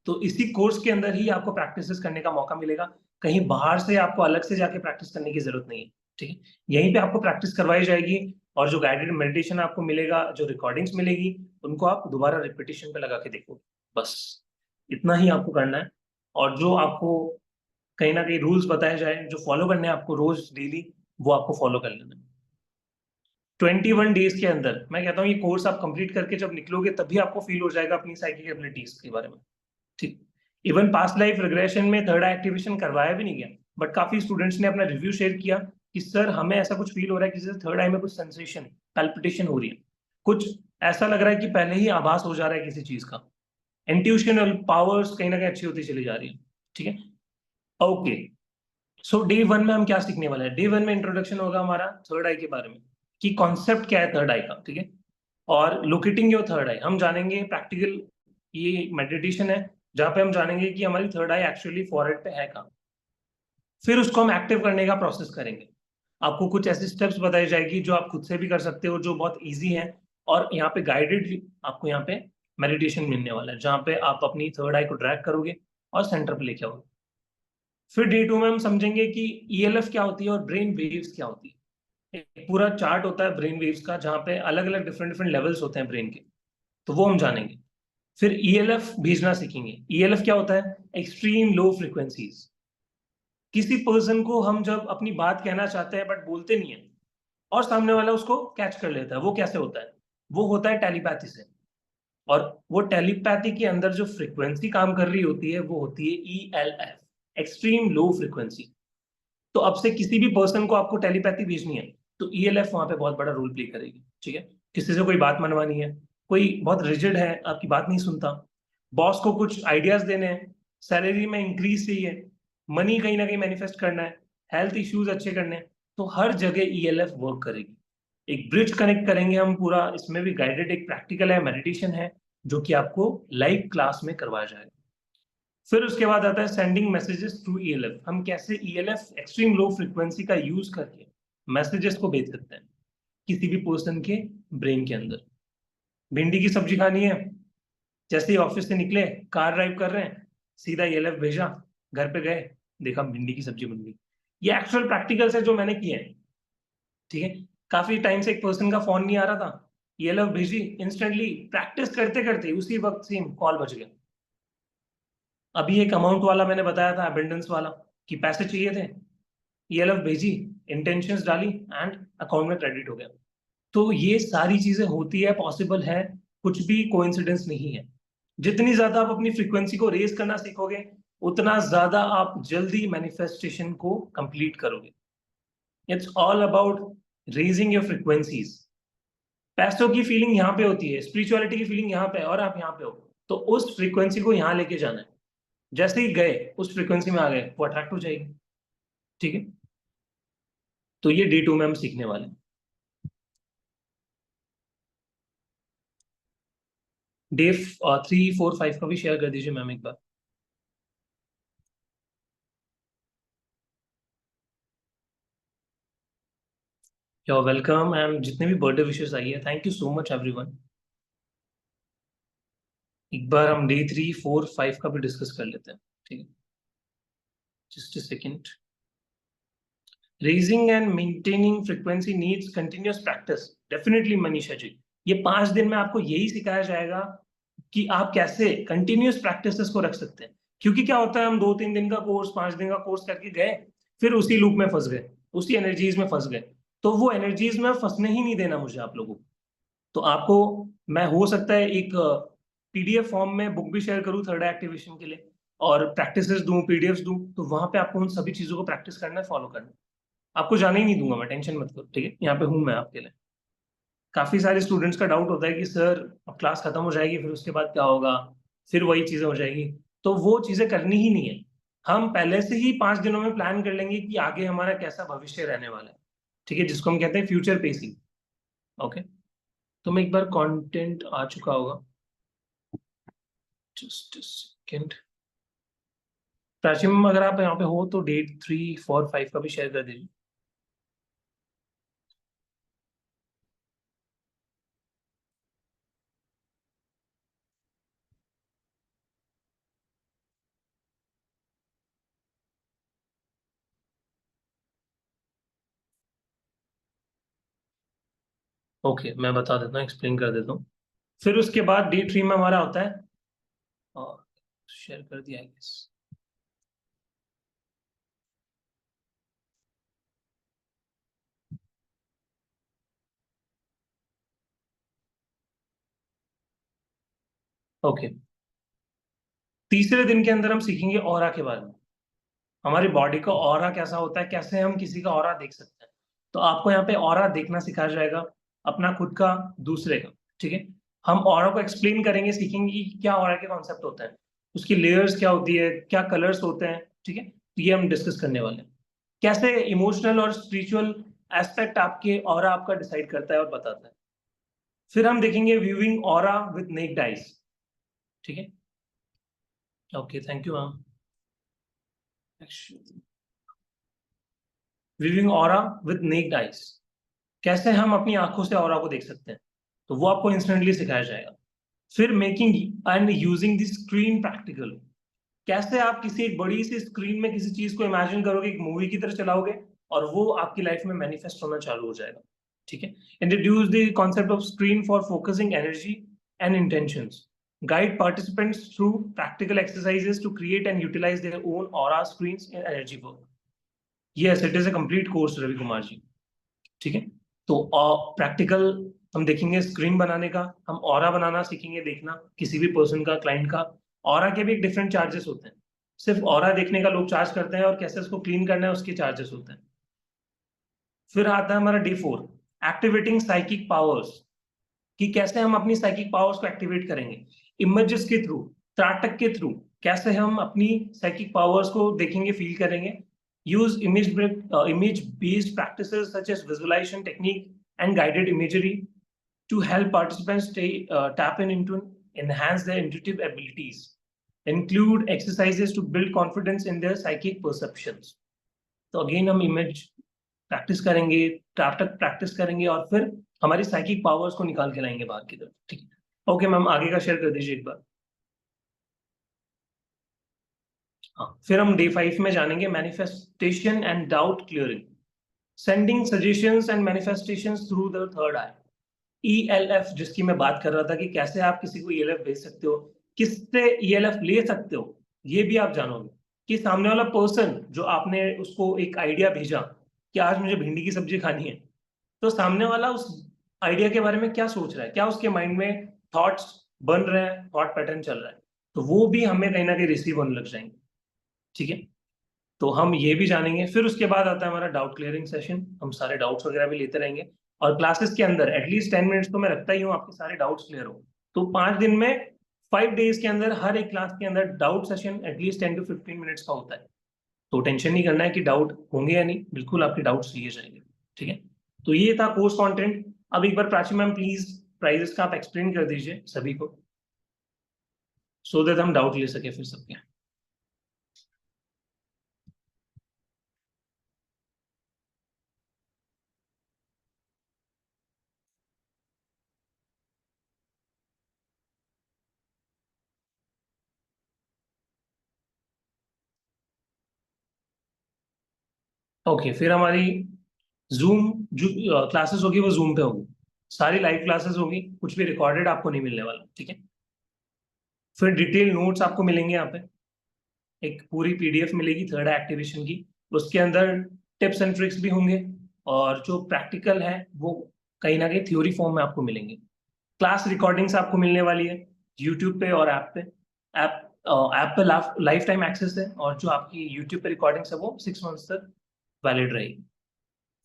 तो इसी कोर्स के अंदर ही आपको प्रैक्टिसेस करने का मौका मिलेगा, कहीं बाहर से आपको अलग से जाके प्रैक्टिस करने की जरूरत नहीं है, ठीक है। यहीं पे आपको प्रैक्टिस करवाई जाएगी, और जो गाइडेड मेडिटेशन आपको मिलेगा, जो रिकॉर्डिंग्स मिलेगी, उनको आप दोबारा रिपीटिशन पे लगा के देखो, बस इतना ही आपको करना है। और जो आपको कहीं ना कहीं रूल्स बताए जाए, जो फॉलो करने हैं आपको रोज डेली, वो आपको फॉलो कर लेना है। 21 डेज के अंदर मैं कहता हूँ ये कोर्स आप कंप्लीट करके जब निकलोगे, तभी आपको फील हो जाएगा अपनी साइकिक एबिलिटीज के बारे में, ठीक। इवन पास्ट लाइफ रिग्रेशन में थर्ड आई एक्टिवेशन करवाया भी नहीं गया, बट काफी स्टूडेंट्स ने अपना रिव्यू शेयर किया कि सर हमें ऐसा कुछ फील हो रहा है कि जैसे थर्ड आई में कुछ सेंसेशन, पैल्पिटेशन हो रही है, कुछ ऐसा लग रहा है कि पहले ही आभास हो जा रहा है किसी चीज का, इंट्यूशनल पावर्स कहीं ना कहीं अच्छी होती चली जा रही है, ठीक है। ओके, सो डे वन में हम क्या सीखने वाले हैं? डे वन में इंट्रोडक्शन होगा हमारा थर्ड आई के बारे में, कि कॉन्सेप्ट क्या है थर्ड आई का, ठीक है। और लोकेटिंग योर थर्ड आई हम जानेंगे प्रैक्टिकल, ये मेडिटेशन है जहाँ पे हम जानेंगे कि हमारी थर्ड आई एक्चुअली फॉरहेड पे है कहाँ। फिर उसको हम एक्टिव करने का प्रोसेस करेंगे, आपको कुछ ऐसी स्टेप्स बताई जाएगी जो आप खुद से भी कर सकते हो, जो बहुत इजी है, और यहाँ पे गाइडेड आपको यहाँ पे मेडिटेशन मिलने वाला है, जहाँ पे आप अपनी थर्ड आई को ड्रैग करोगे और सेंटर पे लेके आओगे। फिर डे टू में हम समझेंगे कि ईएलएफ क्या होती है और ब्रेन वेव्स क्या होती है। एक पूरा चार्ट होता है ब्रेन वेव्स का, जहाँ पे अलग अलग डिफरेंट डिफरेंट लेवल्स होते हैं ब्रेन के, तो वो हम जानेंगे। फिर ईएलएफ भेजना सीखेंगे। ईएलएफ क्या होता है? Extreme low frequencies. किसी पर्सन को हम जब अपनी बात कहना चाहते हैं बट बोलते नहीं है, और सामने वाला उसको कैच कर लेता है, वो कैसे होता है? वो होता है टेलीपैथी से। और वो टेलीपैथी के अंदर जो फ्रिक्वेंसी काम कर रही होती है, वो होती है ईएलएफ, एक्सट्रीम लो फ्रिक्वेंसी। तो अब से किसी भी पर्सन को आपको टेलीपैथी भेजनी है, तो ईएलएफ वहां पे बहुत बड़ा रोल प्ले करेगी, ठीक है। किसी से कोई बात मनवानी है, कोई बहुत रिजिड है, आपकी बात नहीं सुनता, बॉस को कुछ आइडियाज देने हैं, सैलरी में इंक्रीज चाहिए, मनी कहीं ना कहीं मैनिफेस्ट करना है, हेल्थ इश्यूज अच्छे करने हैं, तो हर जगह ईएलएफ वर्क करेगी। एक ब्रिज कनेक्ट करेंगे हम पूरा, इसमें भी गाइडेड एक प्रैक्टिकल है, मेडिटेशन है, जो कि आपको लाइव क्लास में करवाया जाएगा। फिर उसके बाद आता है सेंडिंग मैसेजेस थ्रू ईएलएफ। हम कैसे ईएलएफ एक्सट्रीम लो फ्रिक्वेंसी का यूज करके मैसेजेस को भेज सकते हैं किसी भी पर्सन के ब्रेन के अंदर। भिंडी की सब्जी खानी है, जैसे ही ऑफिस से निकले, कार ड्राइव कर रहे हैं, सीधा ईएलएफ भेजा, घर पे गए, देखा भिंडी की सब्जी बन गई। ये एक्चुअल प्रैक्टिकल्स है जो मैंने किए हैं, ठीक है। काफी टाइम से एक पर्सन का फोन नहीं आ रहा था, ईएलएफ भेजी, इंस्टेंटली प्रैक्टिस करते करते उसी वक्त सेम कॉल बज गया। अभी एक अमाउंट वाला मैंने बताया था, अबेंडेंस वाला, कि पैसे चाहिए थे, ईएलएफ भेजी, इंटेंशंस डाली, एंड अकाउंट में क्रेडिट हो गया। तो ये सारी चीजें होती है, पॉसिबल है, कुछ भी कोइंसिडेंस नहीं है। जितनी ज्यादा आप अपनी फ्रीक्वेंसी को रेज करना सीखोगे, उतना ज्यादा आप जल्दी मैनिफेस्टेशन को कंप्लीट करोगे। It's all about raising your frequencies. पैसों की फीलिंग यहाँ पे होती है, स्पिरिचुअलिटी की फीलिंग यहाँ पे है, और आप यहाँ पे हो, तो उस फ्रीक्वेंसी को यहाँ लेके जाना है। जैसे ही गए उस फ्रीक्वेंसी में आ गए, वो अट्रैक्ट हो जाएगी, ठीक है। तो ये डे टू में हम सीखने वाले हैं। डे 3, 4, 5 का भी शेयर कर दीजिए मैम एक बार। योर वेलकम, एंड जितने भी बर्थडे विशेस आई है, thank you so much everyone. एक बार हम डे 3, 4, 5 का भी डिस्कस कर लेते हैं, ठीक है। Just a second. Raising and maintaining frequency needs continuous practice. Definitely Manisha ji, ये 5 दिन में आपको यही सिखाया जाएगा कि आप कैसे कंटिन्यूअस प्रैक्टिसेस को रख सकते हैं। क्योंकि क्या होता है, हम 2-3 दिन का कोर्स, 5 दिन का कोर्स करके गए, फिर उसी लूप में फंस गए, उसी एनर्जीज में फंस गए। तो वो एनर्जीज में फंसने ही नहीं देना मुझे आप लोगों को। तो आपको, मैं हो सकता है एक पीडीएफ फॉर्म में बुक भी शेयर करूँ थर्ड एक्टिवेशन के लिए, और प्रैक्टिसेस दूं, पीडीएफ्स दूं, तो वहां पे आपको उन सभी चीजों को प्रैक्टिस करना है, फॉलो करना है। आपको जाने ही नहीं दूंगा मैं, टेंशन मत करो, ठीक है। यहाँ पे हूँ मैं आपके लिए। काफी सारे स्टूडेंट्स का डाउट होता है कि सर अब क्लास खत्म हो जाएगी, फिर उसके बाद क्या होगा, फिर वही चीजें हो जाएगी। तो वो चीजें करनी ही नहीं है। हम पहले से ही 5 दिनों में प्लान कर लेंगे कि आगे हमारा कैसा भविष्य रहने वाला है, ठीक है, जिसको हम कहते हैं फ्यूचर पेसिंग। ओके, तो मैं एक बार कंटेंट आ चुका होगा, जस्ट सेकेंड। प्राची मैम, अगर आप यहाँ पे हो तो डे 3, 4, 5 का भी शेयर कर दीजिए। ओके, मैं बता देता हूँ, एक्सप्लेन कर देता हूँ। फिर उसके बाद डे 3 में हमारा होता है, और शेयर कर दिया है। ओके, तीसरे दिन के अंदर हम सीखेंगे ऑरा के बारे में। हमारी बॉडी का ऑरा कैसा होता है, कैसे हम किसी का ऑरा देख सकते हैं। तो आपको यहाँ पे ऑरा देखना सिखाया जाएगा, अपना खुद का, दूसरे का। ठीक है, हम ऑरा को एक्सप्लेन करेंगे, सीखेंगे कि क्या ऑरा के कॉन्सेप्ट होता है, उसकी लेयर्स क्या होती है, क्या कलर्स होते हैं। ठीक है, तो ये हम डिस्कस करने वाले हैं। कैसे इमोशनल और स्पिरिचुअल एस्पेक्ट आपके ऑरा आपका डिसाइड करता है और बताता है। फिर हम देखेंगे viewing aura with necked eyes. ठीक है, okay, thank you ma'am. Viewing aura with necked eyes, कैसे हम अपनी आंखों से ऑरा को देख सकते हैं, तो वो आपको इंस्टेंटली सिखाया जाएगा। फिर making and using the screen practical, कैसे आप किसी एक बड़ी सी स्क्रीन में किसी चीज को इमेजिन करोगे, एक मूवी की तरह चलाओगे, और वो आपकी लाइफ में मैनिफेस्ट होना चालू हो जाएगा। ठीक है, introduce the concept of screen for focusing energy and intentions, guide participants through practical exercises to create and utilize their own aura screens in energy work. Yes, it is a complete course, Ravi Kumar ji. ठीक है, तो प्रैक्टिकल हम देखेंगे स्क्रीन बनाने का, हम ऑरा बनाना सीखेंगे, देखना किसी भी पर्सन का, क्लाइंट का। ऑरा के भी एक डिफरेंट चार्जेस होते हैं, सिर्फ ऑरा देखने का लोग चार्ज करते हैं, और कैसे उसको क्लीन करना है उसके चार्जेस होते हैं। फिर आता है हमारा डे 4, एक्टिवेटिंग साइकिक पावर्स, कि कैसे हम अपनी साइकिक पावर्स को एक्टिवेट करेंगे, इमेजेस के थ्रू, त्राटक के थ्रू, कैसे हम अपनी साइकिक पावर्स को देखेंगे, फील करेंगे। Use image based practices such as visualization technique and guided imagery to help participants tap in into enhance their intuitive abilities. Include exercises to build confidence in their psychic perceptions. तो अगेन हम इमेज प्रैक्टिस करेंगे, त्राटक प्रैक्टिस करेंगे, और फिर हमारी साइकिक पावर्स को निकाल के लाएंगे बाहर की तरफ। ठीक है, ओके मैम, आगे का शेयर कर दीजिए एक बार। हाँ, फिर हम डे 5 में जानेंगे manifestation and doubt clearing, sending suggestions and manifestations through the third I. ELF, जिसकी मैं बात कर रहा था, कि कैसे आप किसी को ईएलएफ भेज सकते हो, किससे ईएलएफ ले सकते हो, ये भी आप जानोगे। कि सामने वाला पर्सन जो आपने उसको एक आइडिया भेजा कि आज मुझे भिंडी की सब्जी खानी है, तो सामने वाला उस आइडिया के बारे में क्या सोच रहा है, क्या उसके माइंड में थॉट्स बन रहे हैं, थॉट पैटर्न चल रहा है, तो वो भी हमें कहीं ना कहीं रिसीव होने लग जाएंगे। ठीक है, तो हम ये भी जानेंगे। फिर उसके बाद आता है हमारा डाउट क्लियरिंग सेशन, हम सारे डाउट्स वगैरह भी लेते रहेंगे, और क्लासेस के अंदर एटलीस्ट 10 मिनट्स तो मैं रखता ही हूँ, आपके सारे डाउट्स क्लियर हो। तो 5 दिन में, 5 डेज के अंदर, हर एक क्लास के अंदर doubt session at least 10 to 15 minutes का होता है। तो टेंशन नहीं करना है कि डाउट होंगे या नहीं, बिल्कुल आपके डाउट्स लिए जाएंगे। ठीक है, तो ये था कोर्स कंटेंट। अब एक बार प्राची मैम प्लीज प्राइजेस का आप एक्सप्लेन कर दीजिए सभी को, सो दैट हम डाउट ले सके फिर सबके। ओके, फिर हमारी जूम जो क्लासेस होगी वो जूम पे होगी, सारी लाइव क्लासेस होगी, कुछ भी रिकॉर्डेड आपको नहीं मिलने वाला। ठीक है, फिर डिटेल नोट्स आपको मिलेंगे यहाँ पे, एक पूरी पीडीएफ मिलेगी थर्ड एक्टिवेशन की, उसके अंदर टिप्स एंड ट्रिक्स भी होंगे, और जो प्रैक्टिकल है वो कहीं ना कहीं थ्योरी फॉर्म में आपको मिलेंगे। क्लास रिकॉर्डिंग्स आपको मिलने वाली है यूट्यूब पे और ऐप पे। ऐप ऐप पे लाइफ टाइम एक्सेस है, और जो आपकी यूट्यूब पे रिकॉर्डिंग्स है वो 6 मंथ्स तक वैलिड रहेगी।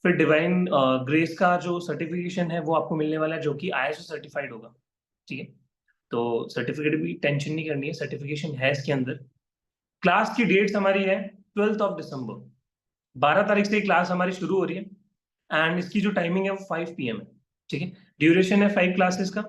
फिर डिवाइन ग्रेस का जो सर्टिफिकेशन है वो आपको मिलने वाला है, जो कि आईएसओ सर्टिफाइड होगा। ठीक है, तो सर्टिफिकेट भी टेंशन नहीं करनी है, सर्टिफिकेशन है इसके अंदर। क्लास की डेट्स हमारी है 12 दिसंबर, 12 तारीख से क्लास हमारी शुरू हो रही है, एंड इसकी जो टाइमिंग है वो 5 PM है। ठीक है, ड्यूरेशन है 5 क्लासेस का,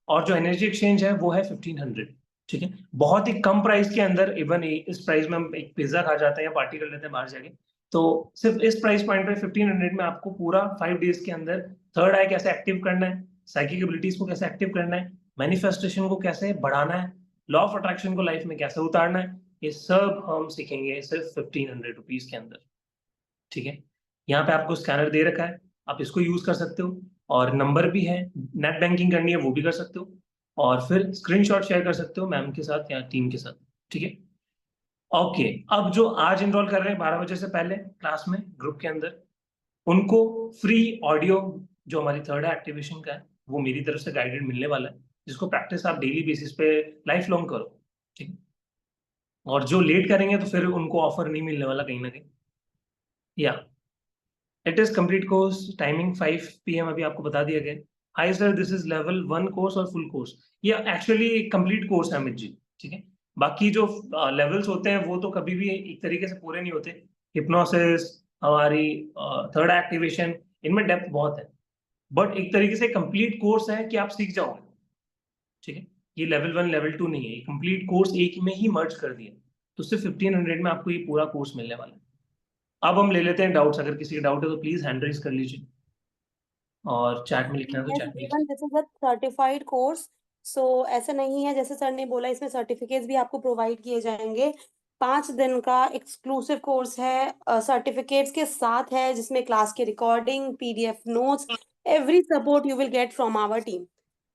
और जो एनर्जी एक्सचेंज है वो है 1500। ठीक है, बहुत ही कम प्राइस के अंदर, इवन इस प्राइस में हम एक पिज्जा खा जाते हैं या पार्टी कर लेते हैं बाहर जाके, तो सिर्फ इस प्राइस पॉइंट पे 1500 में आपको पूरा 5 डेज के अंदर थर्ड आई कैसे एक्टिव करना है, साइकिक एबिलिटीज को कैसे एक्टिव करना है, मैनिफेस्टेशन को कैसे बढ़ाना है, लॉ ऑफ अट्रैक्शन को लाइफ में कैसे उतारना है, ये सब हम सीखेंगे सिर्फ 1500 रुपीज के अंदर। ठीक है, यहाँ पे आपको स्कैनर दे रखा है, आप इसको यूज कर सकते हो, और नंबर भी है, नेट बैंकिंग करनी है वो भी कर सकते हो, और फिर स्क्रीनशॉट शेयर कर सकते हो मैम के साथ या टीम के साथ, ठीक है। ओके, अब जो आज इनरोल कर रहे हैं 12 बजे से पहले क्लास में ग्रुप के अंदर, उनको फ्री ऑडियो जो हमारी थर्ड एक्टिवेशन का है वो मेरी तरफ से गाइडेड मिलने वाला है, जिसको प्रैक्टिस आप डेली बेसिस पे लाइफ लॉन्ग करो, ठीक है। और जो लेट करेंगे तो फिर उनको ऑफर नहीं मिलने वाला कहीं ना कहीं। या it is complete course, timing 5 PM अभी आपको बता दिया गया। High sir, this is level 1 course और फुल कोर्स? ये एक्चुअली एक कंप्लीट कोर्स है अमित जी, ठीक है। बाकी जो लेवल्स होते हैं वो तो कभी भी एक तरीके से पूरे नहीं होते। हिप्नोसिस, हमारी थर्ड एक्टिवेशन, इनमें डेप्थ बहुत है, बट एक तरीके से कंप्लीट कोर्स है कि आप सीख जाओगे, ठीक है। ये लेवल 1 लेवल 2 नहीं है, ये कंप्लीट कोर्स एक में ही मर्ज कर दिया, तो सिर्फ 1500 में आपको ये पूरा कोर्स मिलने वाला है। अब हम ले लेते हैं डाउट्स, अगर किसी का डाउट है तो प्लीज हैंड रेज कर लीजिए, और चैट में लिखना है तो Yes, चैट में लिख even this is a certified course. So ऐसा नहीं है, जैसे सर ने बोला इसमें सर्टिफिकेट्स भी आपको प्रोवाइड किए जाएंगे। 5 दिन का एक्सक्लूसिव कोर्स है, सर्टिफिकेट्स के साथ है, जिसमें क्लास की recording, PDF notes, every support you will get from our team.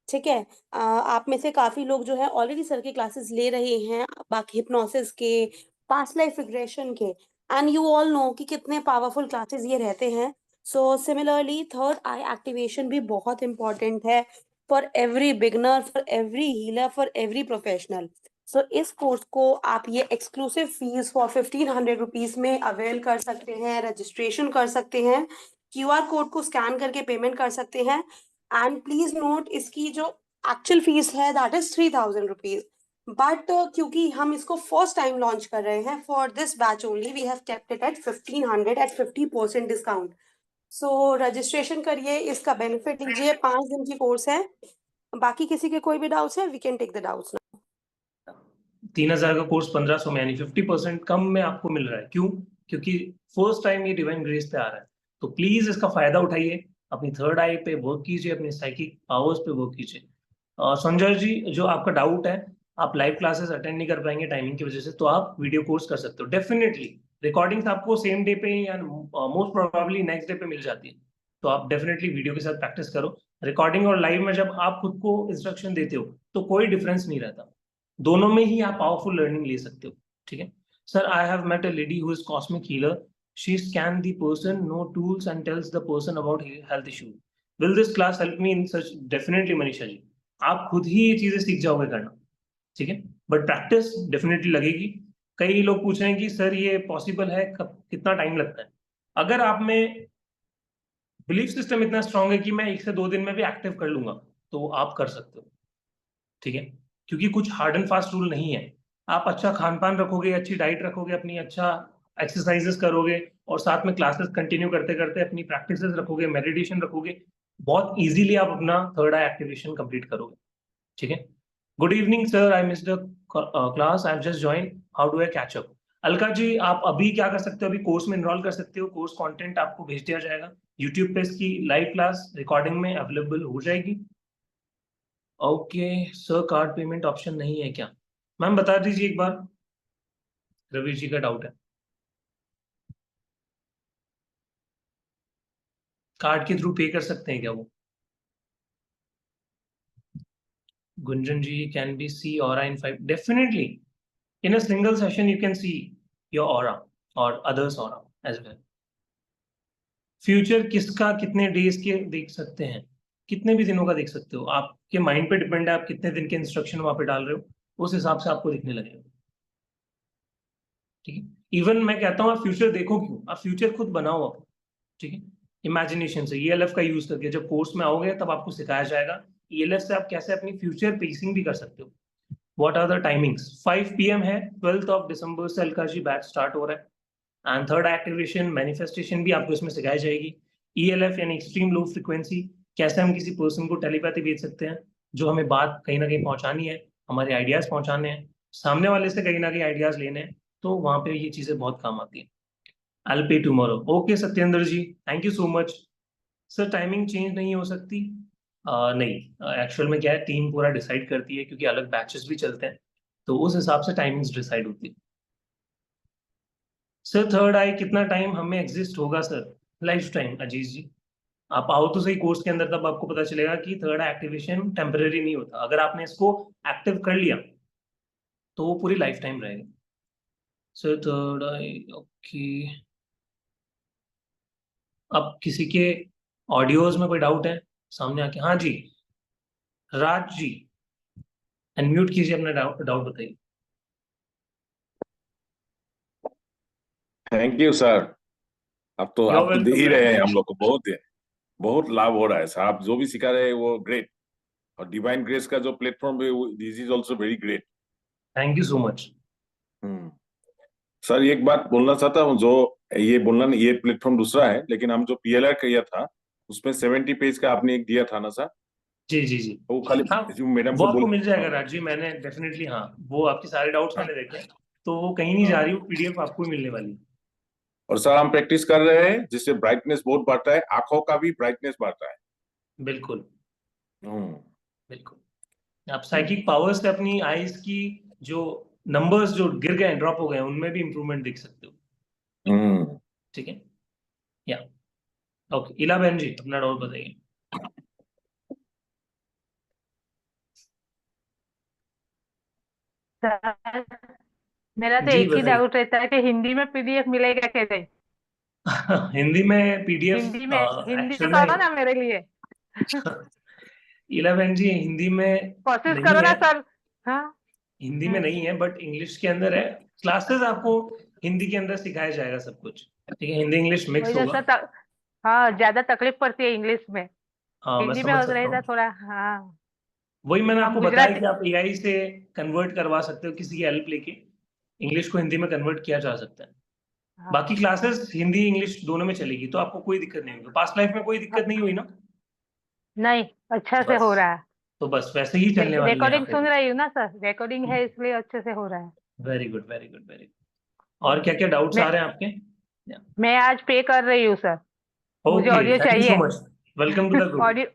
ठीक है। आप में से काफी लोग जो है ऑलरेडी सर के क्लासेस ले रहे हैं, बाकी हिप्नोसिस के, पास्ट लाइफ रिग्रेशन के, एंड यू ऑल नो कि कितने पावरफुल क्लासेस ये रहते हैं। So similarly third eye activation भी बहुत इंपॉर्टेंट है for every beginner, for every healer, for every professional. So इस कोर्स को आप ये एक्सक्लूसिव फीस फॉर 1500 रुपीज में अवेल कर सकते हैं, रजिस्ट्रेशन कर सकते हैं, QR कोड को स्कैन करके पेमेंट कर सकते हैं। एंड प्लीज नोट, इसकी जो एक्चुअल फीस है दैट इज 3000 रुपीज, बट क्योंकि हम इसको फर्स्ट टाइम लॉन्च कर रहे हैं, for this batch only we have kept it at 1500 at 50% discount. So registration करिए, इसका बेनिफिट लीजिए। 5 दिन की कोर्स है। बाकी किसी के कोई भी डाउट्स है, we can take the doubts now. 3000 का कोर्स 1500 में, यानी 50% कम में आपको मिल रहा है। क्यों? क्योंकि फर्स्ट टाइम ये डिवाइन ग्रेस पे आ रहा है, तो प्लीज इसका फायदा उठाइए, अपनी थर्ड आई पे वर्क कीजिए, अपनी साइकिक पावर्स पे वर्क कीजिए। संजय जी, जो आपका डाउट है, आप लाइव क्लासेस अटेंड नहीं कर पाएंगे टाइमिंग की वजह से, तो आप वीडियो कोर्स कर सकते हो डेफिनेटली। रिकॉर्डिंग्स आपको सेम डे पे या मोस्ट प्रोबेबली नेक्स्ट डे पे मिल जाती है, तो आप डेफिनेटली वीडियो के साथ प्रैक्टिस करो। रिकॉर्डिंग और लाइव में जब आप खुद को इंस्ट्रक्शन देते हो तो कोई डिफरेंस नहीं रहता, दोनों में ही आप पावरफुल लर्निंग ले सकते हो, ठीक है। Sir, I have met a lady who is cosmic healer, she scan the person, no tools, and tells the person about health issue. Will this class help me in such? Definitely Manisha ji, आप खुद ही ये चीजें सीख जाओगे करना, ठीक है, बट प्रैक्टिस डेफिनेटली लगेगी। कई लोग पूछ रहे हैं कि सर ये पॉसिबल है, कब, कितना टाइम लगता है? अगर आप में बिलीफ सिस्टम इतना स्ट्रांग है कि मैं 1 से 2 दिन में भी एक्टिव कर लूंगा, तो आप कर सकते हो, ठीक है। क्योंकि कुछ हार्ड एंड फास्ट रूल नहीं है। आप अच्छा खान पान रखोगे, अच्छी डाइट रखोगे, अपनी अच्छा एक्सरसाइजेस करोगे, और साथ में क्लासेस कंटिन्यू करते करते अपनी प्रैक्टिसेस रखोगे, मेडिटेशन रखोगे, बहुत इजीली आप अपना थर्ड आई एक्टिवेशन कंप्लीट करोगे, ठीक है। Good evening sir, I miss the class, I have just join, how do I catch up? Alka ji, आप अभी क्या कर सकते हो, अभी कोर्स में इनरोल कर सकते हो, कोर्स कंटेंट आपको भेज दिया जाएगा यूट्यूब पे, इसकी लाइव क्लास रिकॉर्डिंग में अवेलेबल हो जाएगी। Okay sir, card payment option नहीं है क्या? मैम बता दीजिए एक बार, रवि जी का डाउट है, कार्ड के थ्रू पे कर सकते हैं क्या वो? Gunjan ji, can be see aura in 5? Definitely, in a single session you can see your aura और others aura as well. Future किसका कितने डेज के देख सकते हैं? कितने भी दिनों का देख सकते हो, आपके माइंड पे डिपेंड है, आप कितने दिन के इंस्ट्रक्शन वहां पे डाल रहे हो, उस हिसाब से आपको दिखने लगेगा, ठीक है। इवन मैं कहता हूँ आप फ्यूचर देखो क्यों, आप फ्यूचर खुद बनाओ आप, ठीक है। इमेजिनेशन से ELF का यूज करके जब कोर्स में आओगे तब आपको सिखाया जाएगा ELF से आप कैसे अपनी फ्यूचर पेसिंग भी कर सकते हो। What are the timings? 5 PM है, 12th ऑफ दिसंबर से अलका जी बैच स्टार्ट हो रहा है, एंड थर्ड एक्टिवेशन मैनिफेस्टेशन भी आपको इसमें सिखाई जाएगी। ELF यानी एक्सट्रीम लो फ्रिक्वेंसी, कैसे हम किसी पर्सन को टेलीपैथी भेज सकते हैं, जो हमें बात कहीं ना कहीं पहुंचानी है, हमारे आइडियाज पहुंचाने हैं, सामने वाले से कहीं ना कहीं आइडियाज लेने हैं, तो वहां पे ये चीजें बहुत काम आती है। I'll pay tomorrow. Okay Satyendra ji, thank you so much. Sir, timing change नहीं हो सकती? नहीं, एक्चुअल में क्या है, टीम पूरा डिसाइड करती है, क्योंकि अलग बैचेस भी चलते हैं, तो उस हिसाब से टाइमिंग्स डिसाइड होती है। सर, थर्ड आई कितना टाइम हमें एग्जिस्ट होगा सर? लाइफ टाइम, अजीज जी। आप आओ तो सही कोर्स के अंदर, तब आपको पता चलेगा कि थर्ड आई एक्टिवेशन टेम्पररी नहीं होता। अगर आपने इसको एक्टिव कर लिया तो वो पूरी लाइफ टाइम रहेगा। सो थर्ड आई, ओके। अब किसी के ऑडियोज में कोई डाउट है सामने आके? हाँ जी, राज जी, अनम्यूट कीजिए, अपना डाउट डाउट बताइए। Thank you sir. अब तो यू आर आप तो दे वेलकम ही रहे हैं हम राज। लोग को, बहुत बहुत लाभ हो रहा है सर। आप जो भी सिखा रहे हैं वो ग्रेट। और डिवाइन ग्रेस का जो प्लेटफॉर्म है, this is also very great. Thank you so much. Hmm. Sir एक बात बोलना चाहता हूँ, जो ये बोलना नहीं, ये प्लेटफॉर्म दूसरा है, लेकिन हम जो पीएलआर किया था उसमें 70 पेज का आपने एक दिया था ना सर? जी जी जी। वो खाली हाँ, जो मैडम वो को आपको बोल। मिल जाएगा हाँ राज जी, मैंने डेफिनेटली, हाँ, वो आपके सारे डाउट्स हाँ मैंने देखे हैं, तो वो कहीं नहीं जा हाँ। रही, वो पीडीएफ आपको ही मिलने वाली है। और सर हम प्रैक्टिस कर रहे हैं, जिससे ब्राइटनेस बहुत बढ़ता है, आंखों का भी ब्राइटनेस बढ़ता है। बिल्कुल हम्म बिल्कुल। आप हम्म साइकिक पावर्स से अपनी आईज की जो नंबर्स जो गिर गए, ड्रॉप हो गए, उनमें भी इंप्रूवमेंट देख सकते हो। हम्म। ठीक है, या ओके। इला बहन जी, अपना डाउट बताइए। सर, मेरा तो जी एक ही बताइए। डाउट रहता है कि हिंदी में पीडीएफ मिलेगा कैसे? हिंदी में पीडीएफ हिंदी में एक्चुअल करो में ना मेरे लिए। इला बहन जी, हिंदी में कोशिश नहीं करो है, ना सर। हाँ। हिंदी में हम्म। नहीं है, बट इंग्लिश के अंदर है। क्लासेस आपको हिंदी के अंदर सिखाया जाएगा सब कुछ। ठीक है, हिंदी इंग्लिश वही मिक्स ना होगा। सर, हाँ, ज्यादा तकलीफ पड़ती है इंग्लिश में। हाँ, मैं हिंदी में समझ हो सकता रहता हूँ। थोड़ा, हाँ। वही मैंने हम आपको बताया गुजराती। कि आप एआई से कन्वर्ट करवा सकते हो, किसी की हेल्प लेके इंग्लिश को हिंदी में कन्वर्ट किया जा सकता है। बाकी हाँ क्लासेस हिंदी इंग्लिश दोनों में चलेगी, तो आपको कोई दिक्कत नहीं होगी। पास्ट लाइफ में कोई दिक्कत नहीं हाँ, हुई ना? नहीं, अच्छा से बस, हो रहा है। तो बस वैसे ही चलने वाली है यहाँ रिकॉर्डिंग पे सुन भी। रही हूँ ना सर, रिकॉर्डिंग है इसलिए अच्छे से हो रहा है। Very good very good very good. और हम्म। क्या क्या डाउट्स आ मैं रहे हैं आपके? मैं आज पे कर रही हूँ सर। मुझे okay, audio thank you so चाहिए। Much. Welcome to the group. Audio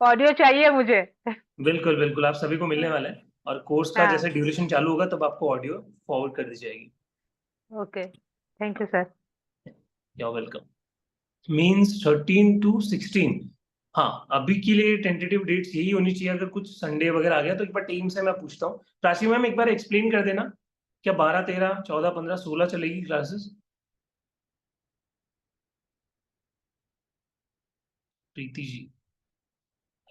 audio चाहिए मुझे। बिल्कुल बिल्कुल, आप सभी को मिलने वाला है, और कोर्स का जैसे हाँ। ड्यूरेशन चालू होगा तब आपको ऑडियो फॉरवर्ड कर दी जाएगी। Okay, thank you sir. You are welcome. Means 13 to 16। हाँ, अभी के लिए टेंटेटिव डेट्स यही होनी चाहिए। अगर कुछ संडे वगैरह आ गया तो एक बार टीम से मैं पूछता हूँ। प्राची मैम, एक बार एक्सप्लेन कर देना, क्या 12, 13, 14, 15, 16 चलेगी classes? Preeti ji,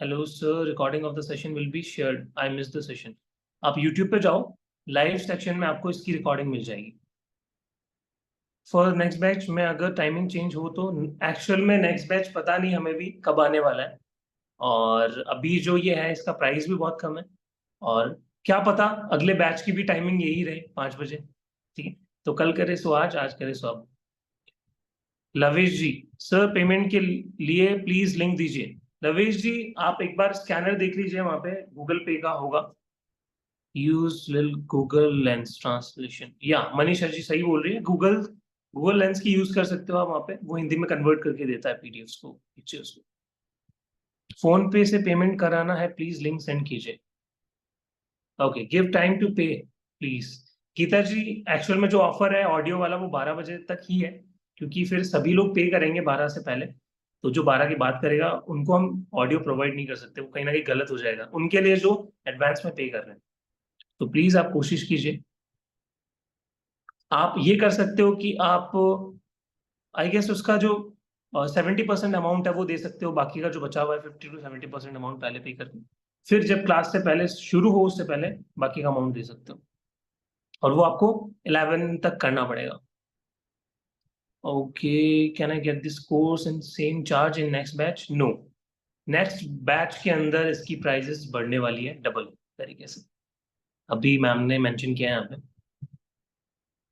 hello sir, recording off the session will be shared, I miss the session. आप यूट्यूब पे जाओ, लाइव सेक्शन में आपको इसकी रिकॉर्डिंग मिल जाएगी। फॉर नेक्स्ट बैच में अगर टाइमिंग चेंज हो तो, एक्चुअल में नेक्स्ट बैच पता नहीं हमें भी कब आने वाला है। और अभी जो ये है, इसका प्राइस भी बहुत कम है। और क्या पता अगले बैच की भी टाइमिंग यही रहे, 5 बजे। ठीक है, तो कल करे सो आज, आज करे सो अब। लवेश जी, सर पेमेंट के लिए प्लीज लिंक दीजिए। लवेश जी, आप एक बार स्कैनर देख लीजिए, वहां पे गूगल पे का होगा। यूज गूगल लेंस ट्रांसलेशन, या मनीषा जी सही बोल रही है, गूगल गूगल लेंस की यूज कर सकते हो आप वहां पे, वो हिंदी में कन्वर्ट करके देता है पीडीएफ को, पिक्चर्स को। फोन पे से पेमेंट कराना है, प्लीज लिंक सेंड कीजिए। ओके, गिव टाइम टू पे प्लीज। गीता जी, एक्चुअल में जो ऑफर है ऑडियो वाला, वो 12 बजे तक ही है, क्योंकि फिर सभी लोग पे करेंगे 12 से पहले। तो जो 12 की बात करेगा उनको हम ऑडियो प्रोवाइड नहीं कर सकते, वो कहीं ना कहीं गलत हो जाएगा उनके लिए जो एडवांस में पे कर रहे हैं। तो प्लीज आप कोशिश कीजिए। आप ये कर सकते हो कि आप, आई गेस, उसका जो 70% अमाउंट है वो दे सकते हो, बाकी का जो बचा हुआ है 50 to 70% अमाउंट पहले पे करके, फिर जब क्लास से पहले शुरू हो उससे पहले बाकी का अमाउंट दे सकते हो। और वो आपको 11 तक करना पड़ेगा। Okay, can I get this course in same charge in next batch? No, next batch के अंदर इसकी प्राइजेस बढ़ने वाली है डबल तरीके से, अभी मैम ने मेंशन किया है यहाँ पे।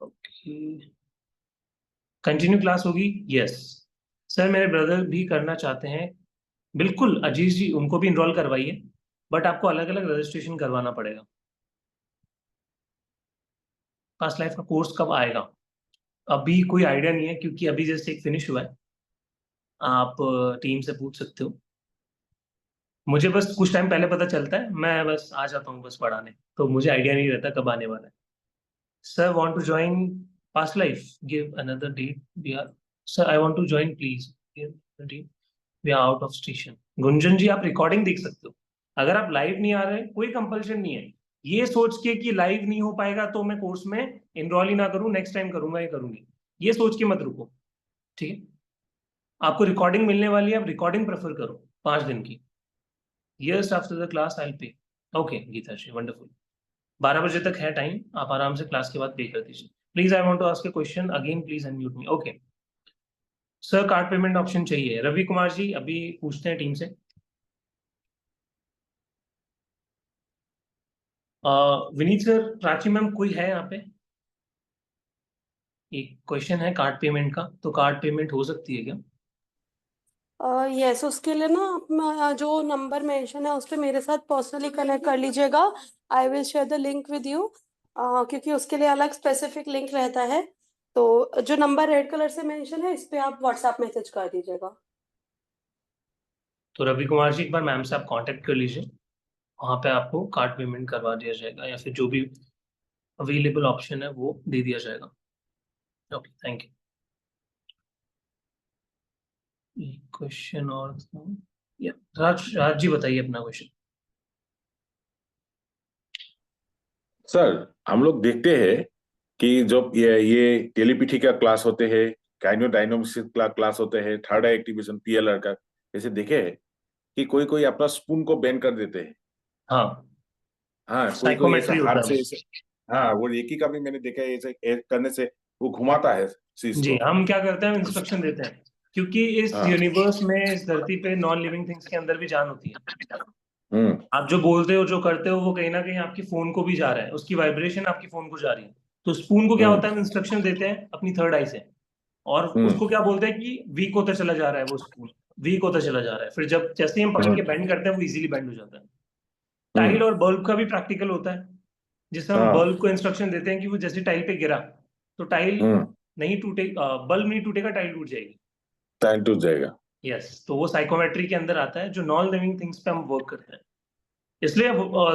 ओके, कंटिन्यू क्लास होगी? यस सर, मेरे ब्रदर भी करना चाहते हैं। बिल्कुल अजीज जी, उनको भी इनरोल करवाइए, बट आपको अलग अलग रजिस्ट्रेशन करवाना पड़ेगा। पास्ट लाइफ का कोर्स कब आएगा? अभी कोई आइडिया नहीं है, क्योंकि अभी जैसे एक फिनिश हुआ है। आप टीम से पूछ सकते हो। मुझे बस कुछ टाइम पहले पता चलता है, मैं बस आ जाता हूँ बस पढ़ाने, तो मुझे आइडिया नहीं रहता कब आने वाला है। Sir want to join past life, give another date we are. Sir I want to join, please give the date. We are out of station. Gunjan ji आप रिकॉर्डिंग देख सकते हो, अगर आप लाइव नहीं आ रहे कोई कंपल्शन नहीं है। ये सोच के कि लाइव नहीं हो पाएगा तो मैं कोर्स में इनरोल ही ना करूं, नेक्स्ट टाइम करूंगा या करूंगी, ये सोच के मत रुको, ठीक है। आपको रिकॉर्डिंग मिलने वाली है, आप रिकॉर्डिंग प्रेफर करो 5 दिन की। Years after the class I'll pay. Okay, Geeta ji, wonderful. 12 बजे तक है टाइम, आप आराम से क्लास के बाद पे कर दीजिए। Please I want to ask a question again, please unmute me. Okay sir, card payment option चाहिए। रवि कुमार जी अभी पूछते हैं टीम से। विनीत सर, प्राची मैम, कोई है यहाँ पे? एक क्वेश्चन है कार्ड पेमेंट का, तो कार्ड पेमेंट हो सकती है क्या? यस, उसके लिए ना आप जो नंबर मेंशन है उस पर मेरे साथ पर्सनली कनेक्ट कर लीजिएगा। I will share the link with you, क्योंकि उसके लिए अलग स्पेसिफिक लिंक रहता है। तो जो नंबर रेड कलर से मेंशन है इस पे आप व्हाट्सएप मैसेज कर दीजिएगा। तो रवि कुमार जी एक बार मैम से आप कांटेक्ट कर लीजिए, वहाँ पे आपको कार्ड पेमेंट करवा दिया जाएगा या फिर जो भी अवेलेबल ऑप्शन है वो दे दिया जाएगा। Okay, thank you. क्वेश्चन और राज जी बताइए अपना क्वेश्चन। सर, हम लोग देखते हैं कि जब ये टेलीपैथी का क्लास होते हैं, काइनेडायनामिक्स क्लास होते हैं, थर्ड आई एक्टिवेशन पीएलआर का, ऐसे देखे हैं कि कोई कोई अपना स्पून को बेंड कर देते हैं। हाँ, हाँ, कोई कोई ऐसा साइकोमेट्री हाथ होता से है। ऐसे। हाँ, वो एक ही का भी मैंने देखा है, ऐसे करने से वो घुमाता है चीज जी, को। हम क्या करते हैं, इंस्ट्रक्शन देते हैं, क्योंकि इस हाँ। यूनिवर्स में, इस धरती पे नॉन लिविंग थिंग्स के अंदर भी जान होती है। हम्म। आप जो बोलते हो, जो करते हो, वो कहीं ना कहीं आपकी फोन को भी जा रहा है, उसकी वाइब्रेशन आपकी फोन को जा रही है। तो स्पून को क्या होता है, हम इंस्ट्रक्शन देते हैं अपनी थर्ड आई से, और हम्म। उसको क्या बोलते हैं कि वीक होता चला जा रहा है, वो स्पून वीक होता चला जा रहा है। फिर जब जैसे ही हम पकड़ के बेंड करते हैं, वो इजीली बेंड हो जाता है। टाइल और बल्ब का भी प्रैक्टिकल होता है, जिससे हम हाँ। बल्ब को इंस्ट्रक्शन देते हैं कि वो जैसे टाइल पे गिरा तो टाइल नहीं टूटे, बल्ब नहीं टूटेगा, टाइल टूट जाएगी। टाइम टूट जाएगा। यस, तो वो साइकोमेट्री के अंदर आता है, जो नॉन लिविंग थिंग्स पे हम वर्क करते हैं। इसलिए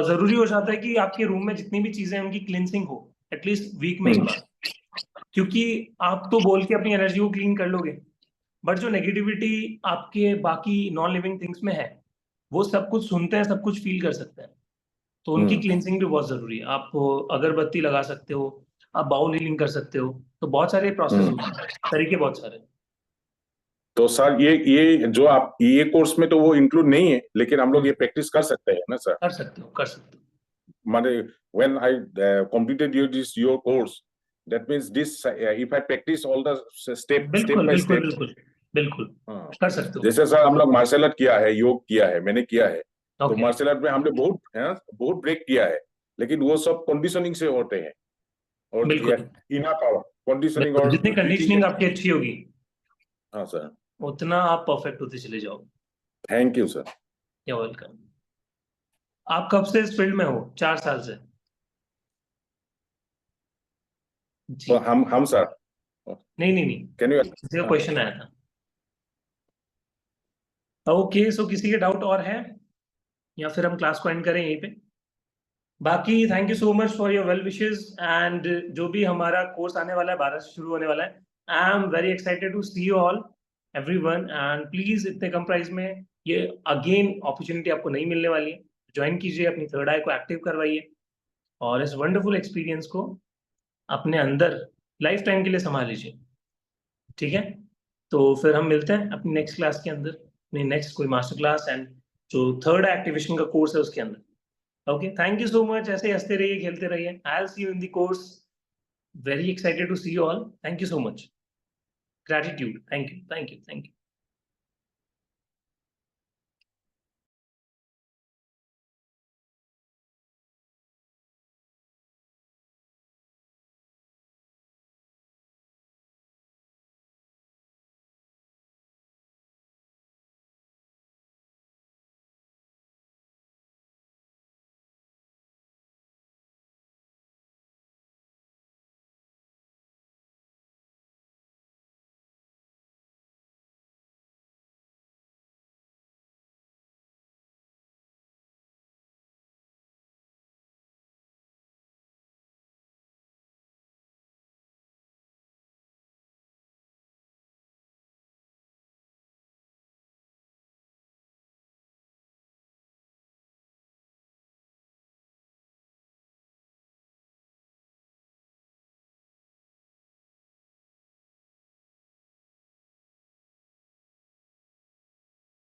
जरूरी हो जाता है कि आपके रूम में जितनी भी चीजें हैं उनकी क्लींसिंग हो एटलीस्ट वीक में एक बार, क्योंकि आप तो बोल के अपनी एनर्जी को क्लीन कर लोगे, बट जो नेगेटिविटी आपके बाकी नॉन लिविंग थिंग्स में है, वो सब कुछ सुनते हैं, सब कुछ फील कर सकते हैं। तो उनकी क्लींसिंग भी बहुत जरूरी है। आप अगरबत्ती लगा सकते हो, आप बाउल हीलिंग कर सकते हो, तो बहुत सारे प्रोसेस होते हैं, तरीके बहुत सारे। तो सर, ये जो आप ये कोर्स में तो वो इंक्लूड नहीं है, लेकिन हम लोग ये प्रैक्टिस कर सकते हैं ना सर? कर सकते हो, कर सकते हो। माने when I completed your course, that means this if I practice all the step बिल्कुल by बिल्कुल step। बिल्कुल बिल्कुल हाँ। कर सकते हो। जैसे सर हम लोग मार्शल आर्ट किया है, योग किया है, मैंने किया है। तो ओके, मार्शल आर्ट में हमने बहुत ब्रेक किया है, लेकिन वो सब कंडीशनिंग से होते हैं। और बिल्कुल इना पावर कंडीशनिंग बिल्कुल, और जितनी ब्रीथिंग। कंडीशनिंग आपकी अच्छी होगी हाँ सर। उतना आप परफेक्ट होते चले जाओगे। Thank you sir. या वेलकम। आप कब से इस फील्ड में हो? 4 साल से? जी, तो हम सर, नहीं नहीं नहीं, कैन यू? किसी का क्वेश्चन आया था। ओके, सो किसी के डाउट और है, या फिर हम क्लास को एंड करें यहीं पे? बाकी thank you so much for your well wishes, and जो भी हमारा कोर्स आने वाला है, 12 से शुरू होने वाला है, I am very excited to see you all everyone. And please, इतने कम प्राइस में ये अगेन अपॉर्चुनिटी आपको नहीं मिलने वाली है। ज्वाइन कीजिए, अपनी थर्ड आई को एक्टिव करवाइए, और इस वंडरफुल एक्सपीरियंस को अपने अंदर लाइफ टाइम के लिए संभाल लीजिए, ठीक है। तो फिर हम मिलते हैं अपनी नेक्स्ट क्लास के अंदर, अपनी नेक्स्ट कोई मास्टर क्लास एंड जो थर्ड एक्टिवेशन का कोर्स है उसके अंदर। Okay, thank you so much. ऐसे ही हंसते रहिए, खेलते रहिए। I'll see you in the course. Very excited to see you all. Thank you so much. Gratitude. Thank you. Thank you. Thank you.